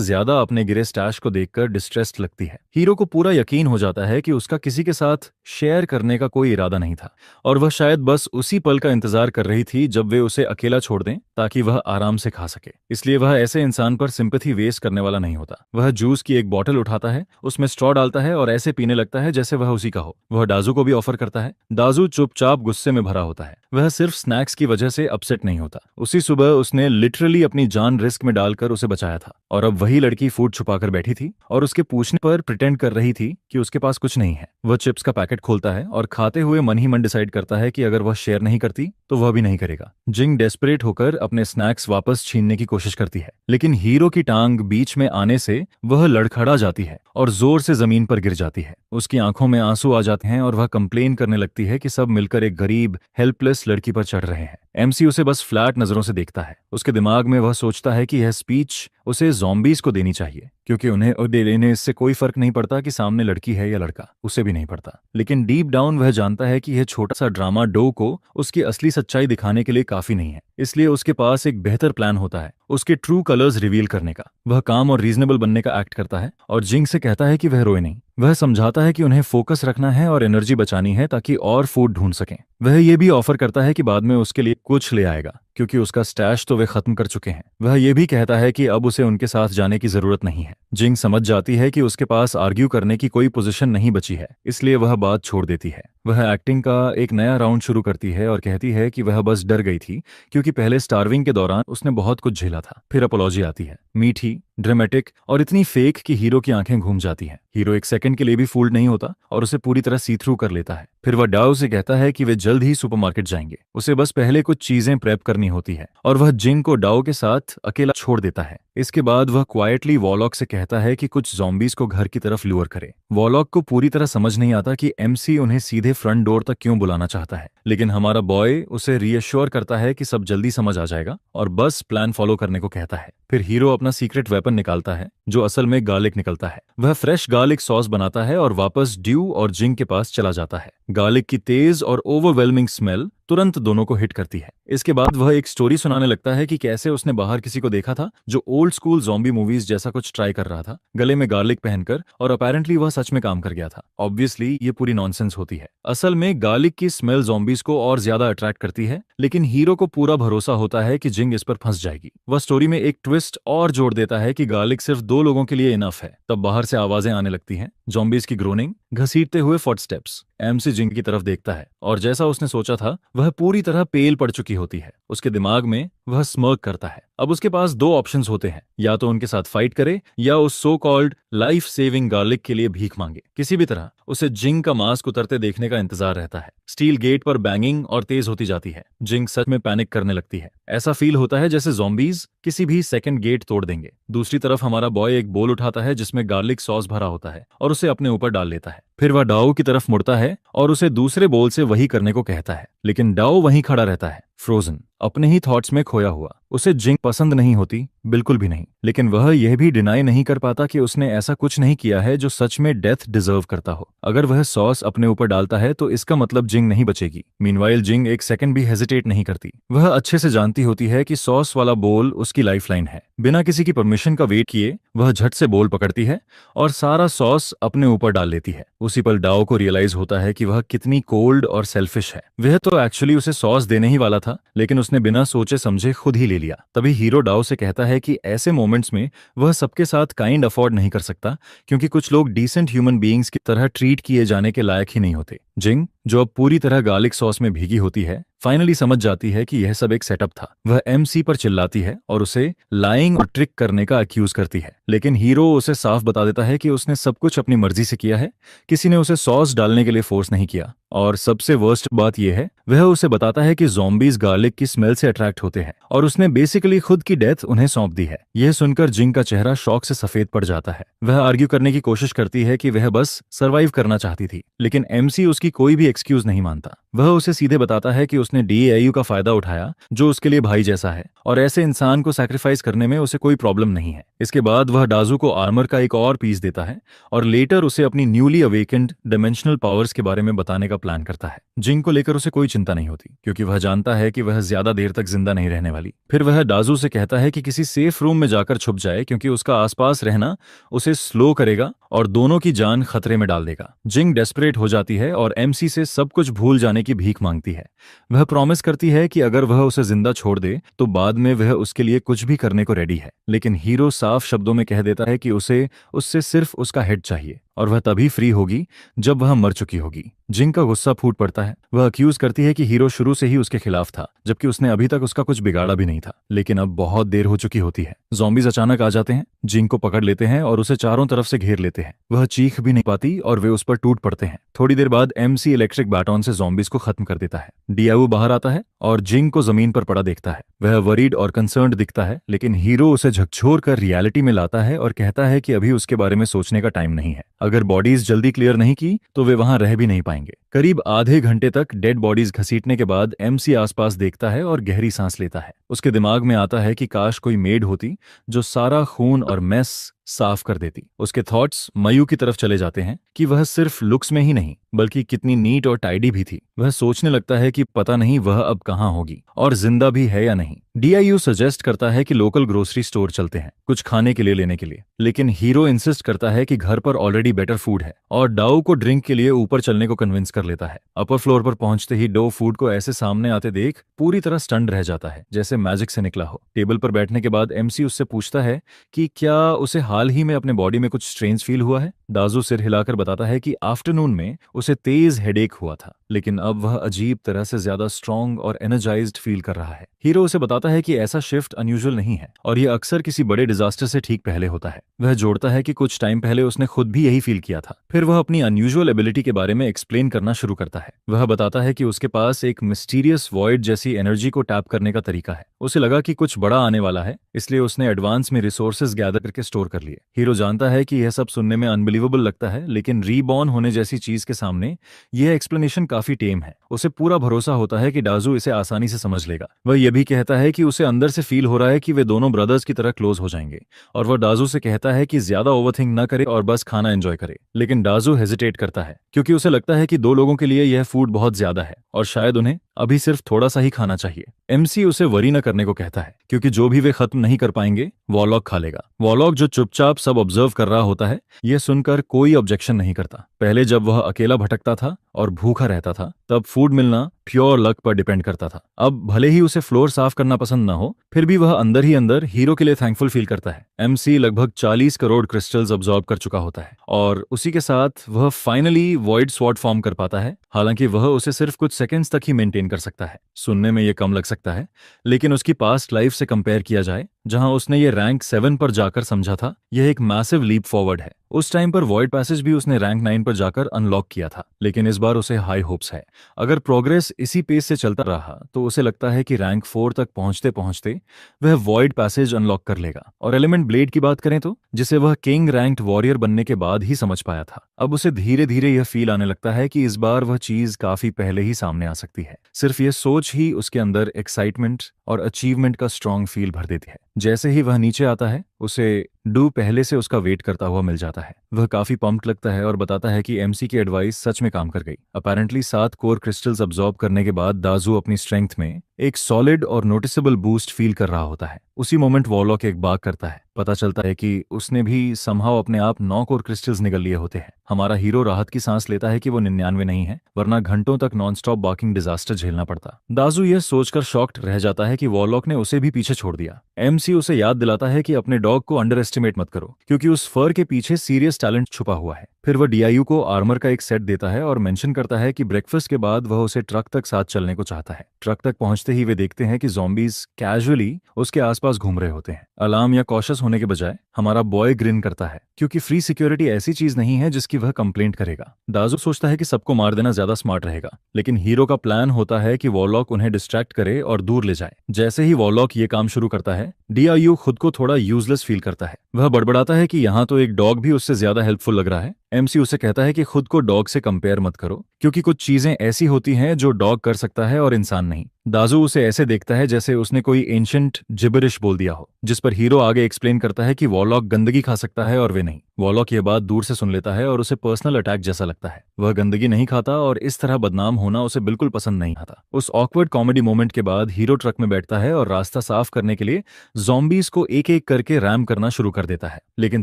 ज्यादा अपने गिरे स्टैश को देखकर डिस्ट्रेस्ड लगती है। हीरो को पूरा यकीन हो जाता है कि उसका किसी के साथ शेयर करने का कोई इरादा नहीं था और वह शायद बस उसी पल का इंतजार कर रही थी जब वे उसे अकेला छोड़ दें ताकि वह आराम से खा सके। इसलिए वह ऐसे इंसान पर सिंपैथी वेस्ट करने वाला नहीं होता। वह जूस की एक बोतल उठाता है, उसमें स्ट्रॉ डालता है और ऐसे पीने लगता है जैसे वह उसी का हो। वह दाजू को भी ऑफर करता है। दाजू चुपचाप गुस्से में भरा होता है। वह सिर्फ स्नैक्स की वजह से अपसेट नहीं होता। उसी सुबह उसने लिटरली अपनी जान रिस्क में डालकर उसे बचाया था और अब वही लड़की फूड छुपाकर बैठी थी और उसके पूछने पर प्रिटेंड कर रही थी कि उसके पास कुछ नहीं है। वह चिप्स का पैकेट खोलता है और खाते हुए मन ही मन डिसाइड करता है कि अगर वह शेयर नहीं करती तो वह भी नहीं करेगा। जिंग डेस्परेट होकर अपने स्नैक्स वापस छीनने की कोशिश करती है, लेकिन हीरो की टांग बीच में आने से वह लड़खड़ा जाती है और जोर से जमीन पर गिर जाती है। उसकी आंखों में आंसू आ जाते हैं और वह कंप्लेन करने लगती है कि सब मिलकर एक गरीब हेल्पलेस लड़की पर चढ़ रहे हैं। एमसी उसे बस फ्लैट नजरों से देखता है। उसके दिमाग में वह सोचता है कि यह स्पीच उसे ज़ॉम्बीज को देनी चाहिए क्योंकि उन्हें दे देने इससे कोई फर्क नहीं पड़ता कि सामने लड़की है या लड़का, उसे भी नहीं पड़ता। लेकिन डीप डाउन वह जानता है कि यह छोटा सा ड्रामा डो को उसकी असली सच्चाई दिखाने के लिए काफी नहीं है। इसलिए उसके पास एक बेहतर प्लान होता है, उसके ट्रू कलर्स रिवील करने का। वह काम और रीजनेबल बनने का एक्ट करता है और जिंग से कहता है कि वह रोए नहीं। वह समझाता है कि उन्हें फोकस रखना है और एनर्जी बचानी है ताकि और फूड ढूंढ सकें। वह यह भी ऑफर करता है कि बाद में उसके लिए कुछ ले आएगा क्योंकि उसका स्टैश तो वे खत्म कर चुके हैं। वह यह भी कहता है कि अब उसे उनके साथ जाने की जरूरत नहीं है। जिंग समझ जाती है कि उसके पास आर्ग्यू करने की कोई पोजीशन नहीं बची है, इसलिए वह बात छोड़ देती है। वह एक्टिंग का एक नया राउंड शुरू करती है और कहती है कि वह बस डर गई थी क्योंकि पहले स्टार्विंग के दौरान उसने बहुत कुछ झेला था। फिर अपॉलॉजी आती है, मीठी, ड्रामेटिक और इतनी फेक कि हीरो की आंखें घूम जाती हैं। हीरो एक सेकंड के लिए भी फूल्ड नहीं होता और उसे पूरी तरह सी थ्रू कर लेता है। फिर वह डाओ से कहता है कि वे जल्द ही सुपरमार्केट जाएंगे, उसे बस पहले कुछ चीजें प्रेप करनी होती है और वह जिंग को डाओ के साथ अकेला छोड़ देता है। इसके बाद वह क्वाइटली वॉलॉक से कहता है कि कुछ ज़ॉम्बीज को घर की तरफ लूर करे। वॉलॉक को पूरी तरह समझ नहीं आता कि एमसी उन्हें सीधे फ्रंट डोर तक क्यों बुलाना चाहता है, लेकिन हमारा बॉय उसे रीअश्योर करता है कि सब जल्दी समझ आ जाएगा और बस प्लान फॉलो करने को कहता है। फिर हीरो अपना सीक्रेट वेपन निकालता है जो असल में गार्लिक निकलता है। वह फ्रेश गार्लिक सॉस बनाता है और वापस ड्यू और जिंग के पास चला जाता है। गार्लिक की तेज और ओवरवेलमिंग स्मेल तुरंत दोनों को हिट करती है। इसके बाद वह एक स्टोरी सुनाने लगता है कि कैसे उसने बाहर किसी को देखा था जो ओल्ड स्कूल ज़ॉम्बी मूवीज जैसा कुछ ट्राई कर रहा था, गले में गार्लिक पहनकर, और अपेरेंटली वह सच में काम कर गया था। ऑब्वियसली ये पूरी नॉनसेंस होती है। असल में गार्लिक की स्मेल ज़ॉम्बीज को और ज्यादा अट्रैक्ट करती है, लेकिन हीरो को पूरा भरोसा होता है कि जिंग इस पर फंस जाएगी। वह स्टोरी में एक ट्विस्ट और जोड़ देता है कि गार्लिक सिर्फ 2 लोगों के लिए इनफ है। तब बाहर से आवाजें आने लगती हैं, ज़ॉम्बीज की ग्रोनिंग, घसीटते हुए फुटस्टेप्स। एमसी जिंग की तरफ देखता है और जैसा उसने सोचा था वह पूरी तरह पेल पड़ चुकी होती है। उसके दिमाग में वह स्मर्क करता है। अब उसके पास 2 ऑप्शंस होते हैं, या तो उनके साथ फाइट करे या उस so called life saving garlic के लिए भीख मांगे। किसी भी तरह उसे जिंग का मास्क उतरते देखने का इंतजार रहता है। स्टील गेट पर बैंगिंग और तेज होती जाती है। जिंग सच में पैनिक करने लगती है। ऐसा फील होता है जैसे ज़ॉम्बीज किसी भी सेकंड गेट तोड़ देंगे। दूसरी तरफ हमारा बॉय एक बोल उठाता है जिसमें गार्लिक सॉस भरा होता है और उसे अपने ऊपर डाल लेता है। फिर वह डाओ की तरफ मुड़ता है और उसे दूसरे बोल से वही करने को कहता है, लेकिन डाओ वहीं खड़ा रहता है, फ्रोजन, अपने ही थॉट्स में खोया हुआ। उसे जिंग पसंद नहीं होती, बिल्कुल भी नहीं, लेकिन वह यह भी डिनाई नहीं कर पाता कि उसने ऐसा कुछ नहीं किया है जो सच में डेथ डिजर्व करता हो। अगर वह सॉस अपने ऊपर डालता है तो इसका मतलब जिंग नहीं बचेगी। मीनवाइल जिंग एक सेकंड भी हेजिटेट नहीं करती। वह अच्छे से जानती होती है कि सॉस वाला बोल उसकी लाइफलाइन है। बिना किसी की परमिशन का वेट किए वह झट से बोल पकड़ती है और सारा सॉस अपने ऊपर डाल लेती है। उसी पल डाओ को रियलाइज होता है कि वह कितनी कोल्ड और सेल्फिश है। वह तो एक्चुअली उसे सॉस देने ही वाला था, लेकिन उसने बिना सोचे समझे खुद ही ले लिया। तभी हीरो डाओ से कहता है कि ऐसे मोमेंट्स में वह सबके साथ काइंड अफोर्ड नहीं कर सकता, क्योंकि कुछ लोग डिसेंट ह्यूमन बीइंग्स की तरह ट्रीट किए जाने के लायक ही नहीं होते। जिंग, जो अब पूरी तरह गार्लिक सॉस में भीगी होती है, फाइनली समझ जाती है कि यह सब एक सेटअप था। वह एमसी पर चिल्लाती है और उसे लाइंग और ट्रिक करने का अक्यूज करती है, लेकिन हीरो उसे साफ बता देता है कि उसने सब कुछ अपनी मर्जी से किया है, किसी ने उसे सॉस डालने के लिए फोर्स नहीं किया। और सबसे वर्स्ट बात यह है, वह उसे बताता है कि ज़ॉम्बीज गार्लिक की स्मेल से अट्रैक्ट होते हैं और उसने बेसिकली खुद की डेथ उन्हें सौंप दी है। यह सुनकर जिंग का चेहरा शॉक से सफेद पड़ जाता है। वह आर्ग्यू करने की कोशिश करती है कि वह बस सरवाइव करना चाहती थी, लेकिन एमसी उसकी कोई भी एक्सक्यूज नहीं मानता। वह उसे सीधे बताता है कि उसने डीएआईयू का फायदा उठाया, जो उसके लिए भाई जैसा है, और ऐसे इंसान को सैक्रिफाइस करने में उसे कोई प्रॉब्लम नहीं है। इसके बाद वह डाजू को आर्मर का एक और पीस देता है और लेटर उसे अपनी न्यूली अवेकेंड डायमेंशनल पावर्स के बारे में बताने का प्लान करता है। जिंग को लेकर उसे कोई चिंता नहीं होती, क्योंकि वह जानता है कि वह ज्यादा देर तक जिंदा नहीं रहने वाली। फिर वह डाजू से कहता है कि किसी सेफ रूम में जाकर छुप जाए, क्योंकि उसका आसपास रहना उसे स्लो करेगा और दोनों की जान खतरे में डाल देगा। जिंग डेस्परेट हो जाती है और एमसी से सब कुछ भूल जाने की भीख मांगती है। वह प्रॉमिस करती है कि अगर वह उसे जिंदा छोड़ दे तो बाद में वह उसके लिए कुछ भी करने को रेडी है, लेकिन हीरो साफ शब्दों में कह देता है कि उसे उससे सिर्फ उसका हेड चाहिए और वह तभी फ्री होगी जब वह मर चुकी होगी। जिंग का गुस्सा फूट पड़ता है। वह अक्यूज करती है कि हीरो शुरू से ही उसके खिलाफ था, जबकि उसने अभी तक उसका कुछ बिगाड़ा भी नहीं था। लेकिन अब बहुत देर हो चुकी होती है। ज़ॉम्बीज अचानक आ जाते हैं, जिंग को पकड़ लेते हैं और उसे चारों तरफ से घेर लेते हैं। वह चीख भी नहीं पाती और वे उस पर टूट पड़ते हैं। थोड़ी देर बाद एमसी इलेक्ट्रिक बैटन से ज़ॉम्बीज को खत्म कर देता है। डीआईयू बाहर आता है और जिंग को जमीन पर पड़ा देखता है। वह वरीड और कंसर्न्ड दिखता है, लेकिन हीरो उसे झकझोर कर रियलिटी में लाता है और कहता है कि अभी उसके बारे में सोचने का टाइम नहीं है। अगर बॉडीज जल्दी क्लियर नहीं की तो वे वहां रह भी नहीं पाएंगे। करीब आधे घंटे तक डेड बॉडीज घसीटने के बाद एमसी आसपास देखता है और गहरी सांस लेता है। उसके दिमाग में आता है कि काश कोई मेड होती जो सारा खून और मेस साफ कर देती। उसके थॉट्स मयू की तरफ चले जाते हैं कि वह सिर्फ लुक्स में ही नहीं बल्कि कितनी नीट और टाइडी भी थी। वह सोचने लगता है कि पता नहीं वह अब कहाँ होगी और जिंदा भी है या नहीं। डीआईयू सजेस्ट करता है कि लोकल ग्रोसरी स्टोर चलते हैं कुछ खाने के लिए लेने के लिए, लेकिन हीरो इंसिस्ट करता है कि घर पर ऑलरेडी बेटर फूड है और डाओ को ड्रिंक के लिए ऊपर चलने को कन्विंस कर लेता है। अपर फ्लोर पर पहुंचते ही डो फूड को ऐसे सामने आते देख पूरी तरह स्टन्ड रह जाता है, जैसे मैजिक से निकला हो। टेबल पर बैठने के बाद एमसी उससे पूछता है कि क्या उसे हाल ही में अपने बॉडी में कुछ स्ट्रेंज फील हुआ है। डाजू सिर हिलाकर बताता है कि आफ्टरनून में उसे तेज हेडेक हुआ था, लेकिन अब वह अजीब तरह से ज्यादा स्ट्रांग और एनर्जाइज्ड फील कर रहा है। हीरो उसे बताता है कि ऐसा शिफ्ट अनयूजुअल नहीं है और यह अक्सर किसी बड़े डिजास्टर से ठीक पहले होता है। वह जोड़ता है कि कुछ टाइम पहले उसने खुद भी यही फील किया था। फिर वह अपनी अनयूजुअल एबिलिटी के बारे में एक्सप्लेन करना शुरू करता है। वह बताता है कि उसके पास एक मिस्टीरियस वॉइड जैसी एनर्जी को टैप करने का तरीका है। उसे लगा कि कुछ बड़ा आने वाला है, इसलिए उसने एडवांस में रिसोर्सेज गैदर करके स्टोर कर लिए। हीरो जानता है कि यह सब सुनने में अनबिलीवेबल लगता है, लेकिन रीबॉर्न होने जैसी चीज के सामने यह एक्सप्लेनेशन काफी टेम है। उसे पूरा भरोसा होता है कि डाजू इसे आसानी से समझ लेगा। वह यह भी कहता है कि उसे अंदर से फील हो रहा है कि वे दोनों ब्रदर्स की तरह क्लोज हो जाएंगे, और वह डाजू से कहता है कि ज्यादा ओवरथिंक न करे और बस खाना एंजॉय करे। लेकिन डाजू हेजिटेट करता है, क्योंकि उसे लगता है कि दो लोगों के लिए यह फूड बहुत ज्यादा है और शायद उन्हें अभी सिर्फ थोड़ा सा ही खाना चाहिए। एमसी उसे वरी न करने को कहता है, क्योंकि जो भी वे खत्म नहीं कर पाएंगे वॉलॉक खा लेगा। वॉलॉक, जो चुपचाप सब ऑब्जर्व कर रहा होता है, यह सुनकर कोई ऑब्जेक्शन नहीं करता। पहले जब वह अकेला भटकता था और भूखा रहता था, तब फूड मिलना प्योर लक पर डिपेंड करता था। अब भले ही उसे फ्लोर साफ करना पसंद न हो, फिर भी वह अंदर ही अंदर हीरो के लिए थैंकफुल फील करता है। एमसी लगभग 40 करोड़ क्रिस्टल्स अब्सॉर्ब कर चुका होता है और उसी के साथ वह फाइनली वॉइड स्वॉर्ड फॉर्म कर पाता है। हालांकि वह उसे सिर्फ कुछ सेकंड्स तक ही मेंटेन कर सकता है। सुनने में यह कम लग सकता है, लेकिन उसकी पास्ट लाइफ से कंपेयर किया जाए, जहां उसने ये रैंक 7 पर जाकर समझा था, यह एक मैसिव लीप फॉरवर्ड है। उस टाइम पर वॉइड पैसेज भी उसने रैंक 9 पर जाकर अनलॉक किया था, लेकिन इस बार उसे हाई होप्स है। अगर प्रोग्रेस इसी पेस से चलता रहा तो उसे लगता है कि रैंक 4 तक पहुंचते पहुंचते वह वॉइड पैसेज अनलॉक कर लेगा। और एलिमेंट ब्लेड की बात करें तो जिसे वह किंग रैंक्ड वॉरियर बनने के बाद ही समझ पाया था, अब उसे धीरे धीरे यह फील आने लगता है कि इस बार वह चीज काफी पहले ही सामने आ सकती है। सिर्फ यह सोच ही उसके अंदर एक्साइटमेंट और अचीवमेंट का स्ट्रांग फील भर देती है। जैसे ही वह नीचे आता है उसे डू पहले से उसका वेट करता हुआ मिल जाता है। वह काफी पंप्ड लगता है और बताता है कि एमसी की एडवाइस सच में काम कर गई। अपेरेंटली 7 कोर क्रिस्टल्स अब्सॉर्ब करने के बाद दाजू अपनी स्ट्रेंथ में एक सॉलिड और नोटिसेबल बूस्ट फील कर रहा होता है। उसी मोमेंट वॉरलॉक एक बाग करता है। पता चलता है कि उसने भी समहाउ अपने आप 9 कोर क्रिस्टल्स निगल लिए होते हैं। हमारा हीरो राहत की सांस लेता है कि वो 99 नहीं है, वरना घंटों तक नॉनस्टॉप बाकिंग डिजास्टर झेलना पड़ता। दाजू यह सोचकर शॉक्ड रह जाता है कि वॉरलॉक ने उसे भी पीछे छोड़ दिया। एमसी उसे याद दिलाता है कि अपने डॉग को अंडर एस्टिमेट मत करो, क्योंकि उस फर के पीछे सीरियस टैलेंट छुपा हुआ है। फिर वह डीआईयू को आर्मर का एक सेट देता है और मेंशन करता है कि ब्रेकफास्ट के बाद वह उसे ट्रक तक साथ चलने को चाहता है। ट्रक तक पहुंचते ही वे देखते हैं कि ज़ॉम्बीज कैजुअली उसके आसपास घूम रहे होते हैं। अलार्म या कॉशियस होने के बजाय हमारा बॉय ग्रिन करता है, क्योंकि फ्री सिक्योरिटी ऐसी चीज नहीं है जिसकी वह कंप्लेंट करेगा। दाजू सोचता है कि सबको मार देना ज्यादा स्मार्ट रहेगा, लेकिन हीरो का प्लान होता है कि वॉरलॉक उन्हें डिस्ट्रैक्ट करे और दूर ले जाए। जैसे ही वॉरलॉक ये काम शुरू करता है, डीआईयू खुद को थोड़ा यूजलेस फील करता है। वह बड़बड़ाता है कि यहाँ तो एक डॉग भी उससे ज्यादा हेल्पफुल लग रहा है। एमसी उसे कहता है कि खुद को डॉग से कंपेयर मत करो, क्योंकि कुछ चीजें ऐसी होती हैं जो डॉग कर सकता है और इंसान नहीं। दाजू उसे ऐसे देखता है जैसे उसने कोई एंशिएंट जिबरिश बोल दिया हो, जिस पर हीरो आगे एक्सप्लेन करता है कि वॉरलॉक गंदगी खा सकता है और वे नहीं। वॉरलॉक ये बात दूर से सुन लेता है और उसे पर्सनल अटैक जैसा लगता है। वह गंदगी नहीं खाता और इस तरह बदनाम होना उसे बिल्कुल पसंद नहीं आता। उस ऑकवर्ड कॉमेडी मोमेंट के बाद हीरो ट्रक में बैठता है और रास्ता साफ करने के लिए ज़ॉम्बीज को एक एक करके रैम करना शुरू कर देता है। लेकिन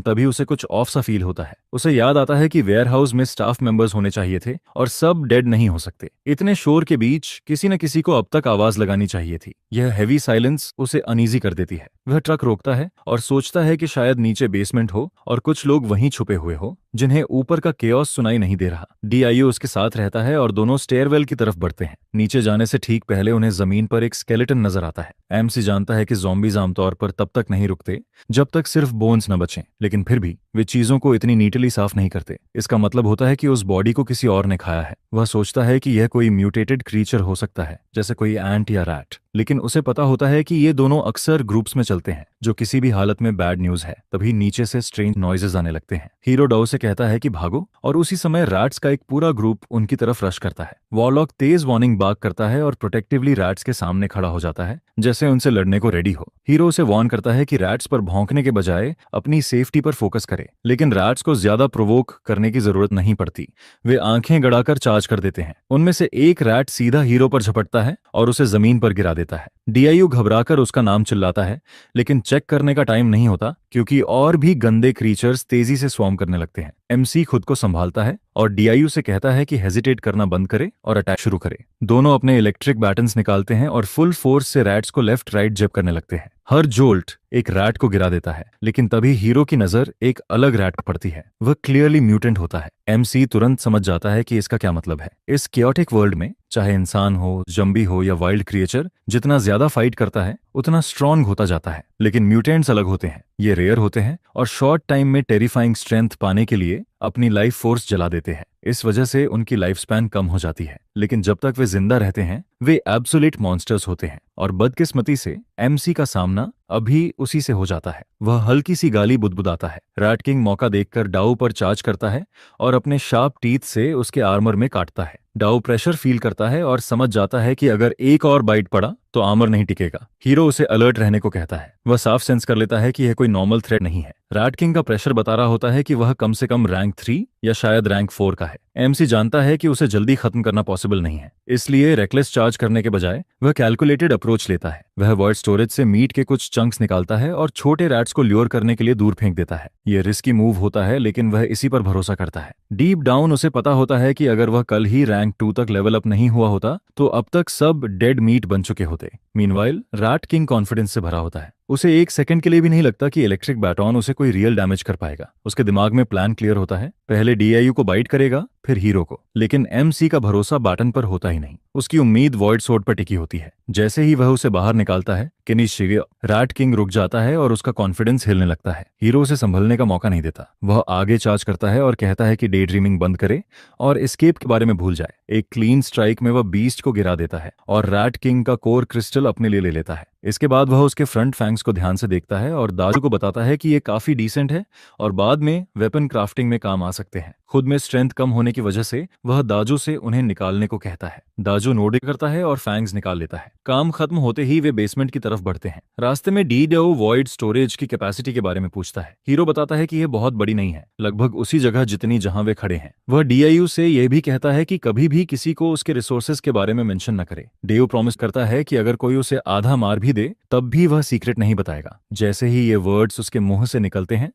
तभी उसे कुछ ऑफ सा फील होता है। उसे याद आता है कि वेयरहाउस में स्टाफ मेंबर्स होने चाहिए थे और सब डेड नहीं हो सकते। इतने शोर के बीच किसी न किसी को अब तक आवाज लगानी चाहिए थी। यह हैवी साइलेंस उसे अनईजी कर देती है। वह ट्रक रोकता है और सोचता है कि शायद नीचे बेसमेंट हो और कुछ लोग वहीं छुपे हुए हो जिन्हें ऊपर का केओस सुनाई नहीं दे रहा। डीआईयू उसके साथ रहता है और दोनों स्टेयरवेल की तरफ बढ़ते हैं। नीचे जाने से ठीक पहले उन्हें जमीन पर एक स्केलेटन नजर आता है। एमसी जानता है कि ज़ॉम्बीज आमतौर पर तब तक नहीं रुकते जब तक सिर्फ बोन्स न बचें, लेकिन फिर भी वे चीजों को इतनी नीटली साफ नहीं करते। इसका मतलब होता है कि उस बॉडी को किसी और ने खाया है। वह सोचता है कि यह कोई म्यूटेटेड क्रीचर हो सकता है, जैसे कोई एंट या रैट, लेकिन उसे पता होता है कि ये दोनों अक्सर ग्रुप्स में चलते हैं, जो किसी भी हालत में बैड न्यूज है। तभी नीचे से स्ट्रेंज नॉइजेस आने लगते हैं। हीरो डाउ से कहता है कि भागो, और उसी समय रैट्स का एक पूरा ग्रुप उनकी तरफ रश करता है। वॉरलॉक तेज वार्निंग बाग करता है और प्रोटेक्टिवली रैट्स के सामने खड़ा हो जाता है, जैसे उनसे लड़ने को रेडी हो। हीरो उसे वार्न करता है कि रैट्स पर भौंकने के बजाय अपनी सेफ्टी पर फोकस करे, लेकिन रैट्स को ज्यादा प्रोवोक करने की जरूरत नहीं पड़ती। वे आंखें गड़ाकर चार्ज कर देते हैं। उनमें से एक रैट सीधा हीरो पर झपटता है और उसे जमीन पर गिरा देता है। डीआईयू घबराकर उसका नाम चिल्लाता है, लेकिन चेक करने का टाइम नहीं होता, क्योंकि और भी गंदे क्रीचर्स तेजी से स्वॉर्म करने लगते हैं। एमसी खुद को संभालता है और डीआईयू से कहता है कि हेजिटेट करना बंद करे और अटैक शुरू करे। दोनों अपने इलेक्ट्रिक बैटन्स निकालते हैं और फुल फोर्स से रैट्स को लेफ्ट राइट जैब करने लगते हैं। हर जोल्ट एक रैट को गिरा देता है, लेकिन तभी हीरो की नजर एक अलग रैट पर पड़ती है। वह क्लियरली म्यूटेंट होता है। एमसी तुरंत समझ जाता है कि इसका क्या मतलब है। इस केओटिक वर्ल्ड में चाहे इंसान हो, जंबी हो या वाइल्ड क्रिएचर, जितना ज्यादा फाइट करता है उतना स्ट्रांग होता जाता है। लेकिन म्यूटेंट्स अलग होते हैं। ये रेयर होते हैं और शॉर्ट टाइम में टेरिफाइंग स्ट्रेंथ पाने के लिए अपनी लाइफ फोर्स जला देते हैं। इस वजह से उनकी लाइफ स्पैन कम हो जाती है, लेकिन जब तक वे जिंदा रहते हैं वे एब्सोल्यूट मॉन्स्टर्स होते हैं। और बदकिस्मती से एमसी का सामना अभी उसी से हो जाता है। वह हल्की सी गाली बुदबुदाता है। रैट किंग मौका देखकर डाउ पर चार्ज करता है और अपने शार्प टीथ से उसके आर्मर में काटता है। डाउ प्रेशर फील करता है और समझ जाता है कि अगर एक और बाइट पड़ा तो आर्मर नहीं टिकेगा। हीरो उसे अलर्ट रहने को कहता है। वह साफ सेंस कर लेता है कि यह कोई नॉर्मल थ्रेट नहीं है। रैट किंग का प्रेशर बता रहा होता है कि वह कम से कम रैंक 3 या शायद रैंक 4 का है। एमसी जानता है कि उसे जल्दी खत्म करना पॉसिबल नहीं है, इसलिए रेकलेस चार्ज करने के बजाय वह कैलकुलेटेड अप्रोच लेता है। वह वॉइड स्टोरेज से मीट के कुछ चंक्स निकालता है और छोटे रैट्स को ल्योर करने के लिए दूर फेंक देता है। यह रिस्की मूव होता है, लेकिन वह इसी पर भरोसा करता है। डीप डाउन उसे पता होता है कि अगर वह कल ही रैंक 2 तक लेवल अप नहीं हुआ होता तो अब तक सब डेड मीट बन चुके होते। मीनवाइल रैट किंग कॉन्फिडेंस से भरा होता है। उसे एक सेकंड के लिए भी नहीं लगता कि इलेक्ट्रिक बैटॉन उसे कोई रियल डैमेज कर पाएगा। उसके दिमाग में प्लान क्लियर होता है, पहले डीआईयू को बाइट करेगा, फिर हीरो को। लेकिन एमसी का भरोसा बैटन पर होता ही नहीं। उसकी उम्मीद वॉइड स्वॉर्ड पर टिकी होती है। जैसे ही वह उसे बाहर निकालता है, किनिशिगा रैट किंग रुक जाता है और उसका कॉन्फिडेंस हिलने लगता है। हीरो उसे संभलने का मौका नहीं देता। वह आगे चार्ज करता है और कहता है कि डे ड्रीमिंग बंद करे और एस्केप के बारे में भूल जाए। एक क्लीन स्ट्राइक में वह बीस्ट को गिरा देता है और रैट किंग का कोर क्रिस्टल अपने लिए ले लेता है। इसके बाद वह उसके फ्रंट फैंग्स को ध्यान से देखता है और दाजू को बताता है कि ये काफी डिसेंट है और बाद में वेपन क्राफ्टिंग में काम आ सकते हैं। खुद में स्ट्रेंथ कम होने की वजह से वह दाजू से उन्हें निकालने को कहता है। दाजू नोड करता है और फैंग्स निकाल लेता है। काम खत्म होते ही वे बेसमेंट की तरफ बढ़ते हैं। रास्ते में डीडो वॉइड स्टोरेज की कैपेसिटी के बारे में पूछता है। हीरो बताता है कि यह बहुत बड़ी नहीं है, लगभग उसी जगह जितनी जहां वे खड़े हैं। वह डीआईयू से यह भी कहता है कि कभी भी किसी को उसके रिसोर्सेज के बारे में मेंशन न करे। डेव प्रॉमिस करता है कि अगर कोई उसे आधा मार भी दे तब भी वह सीक्रेट नहीं बताएगा। जैसे ही ये वर्ड्स उसके मुंह से निकलते हैं,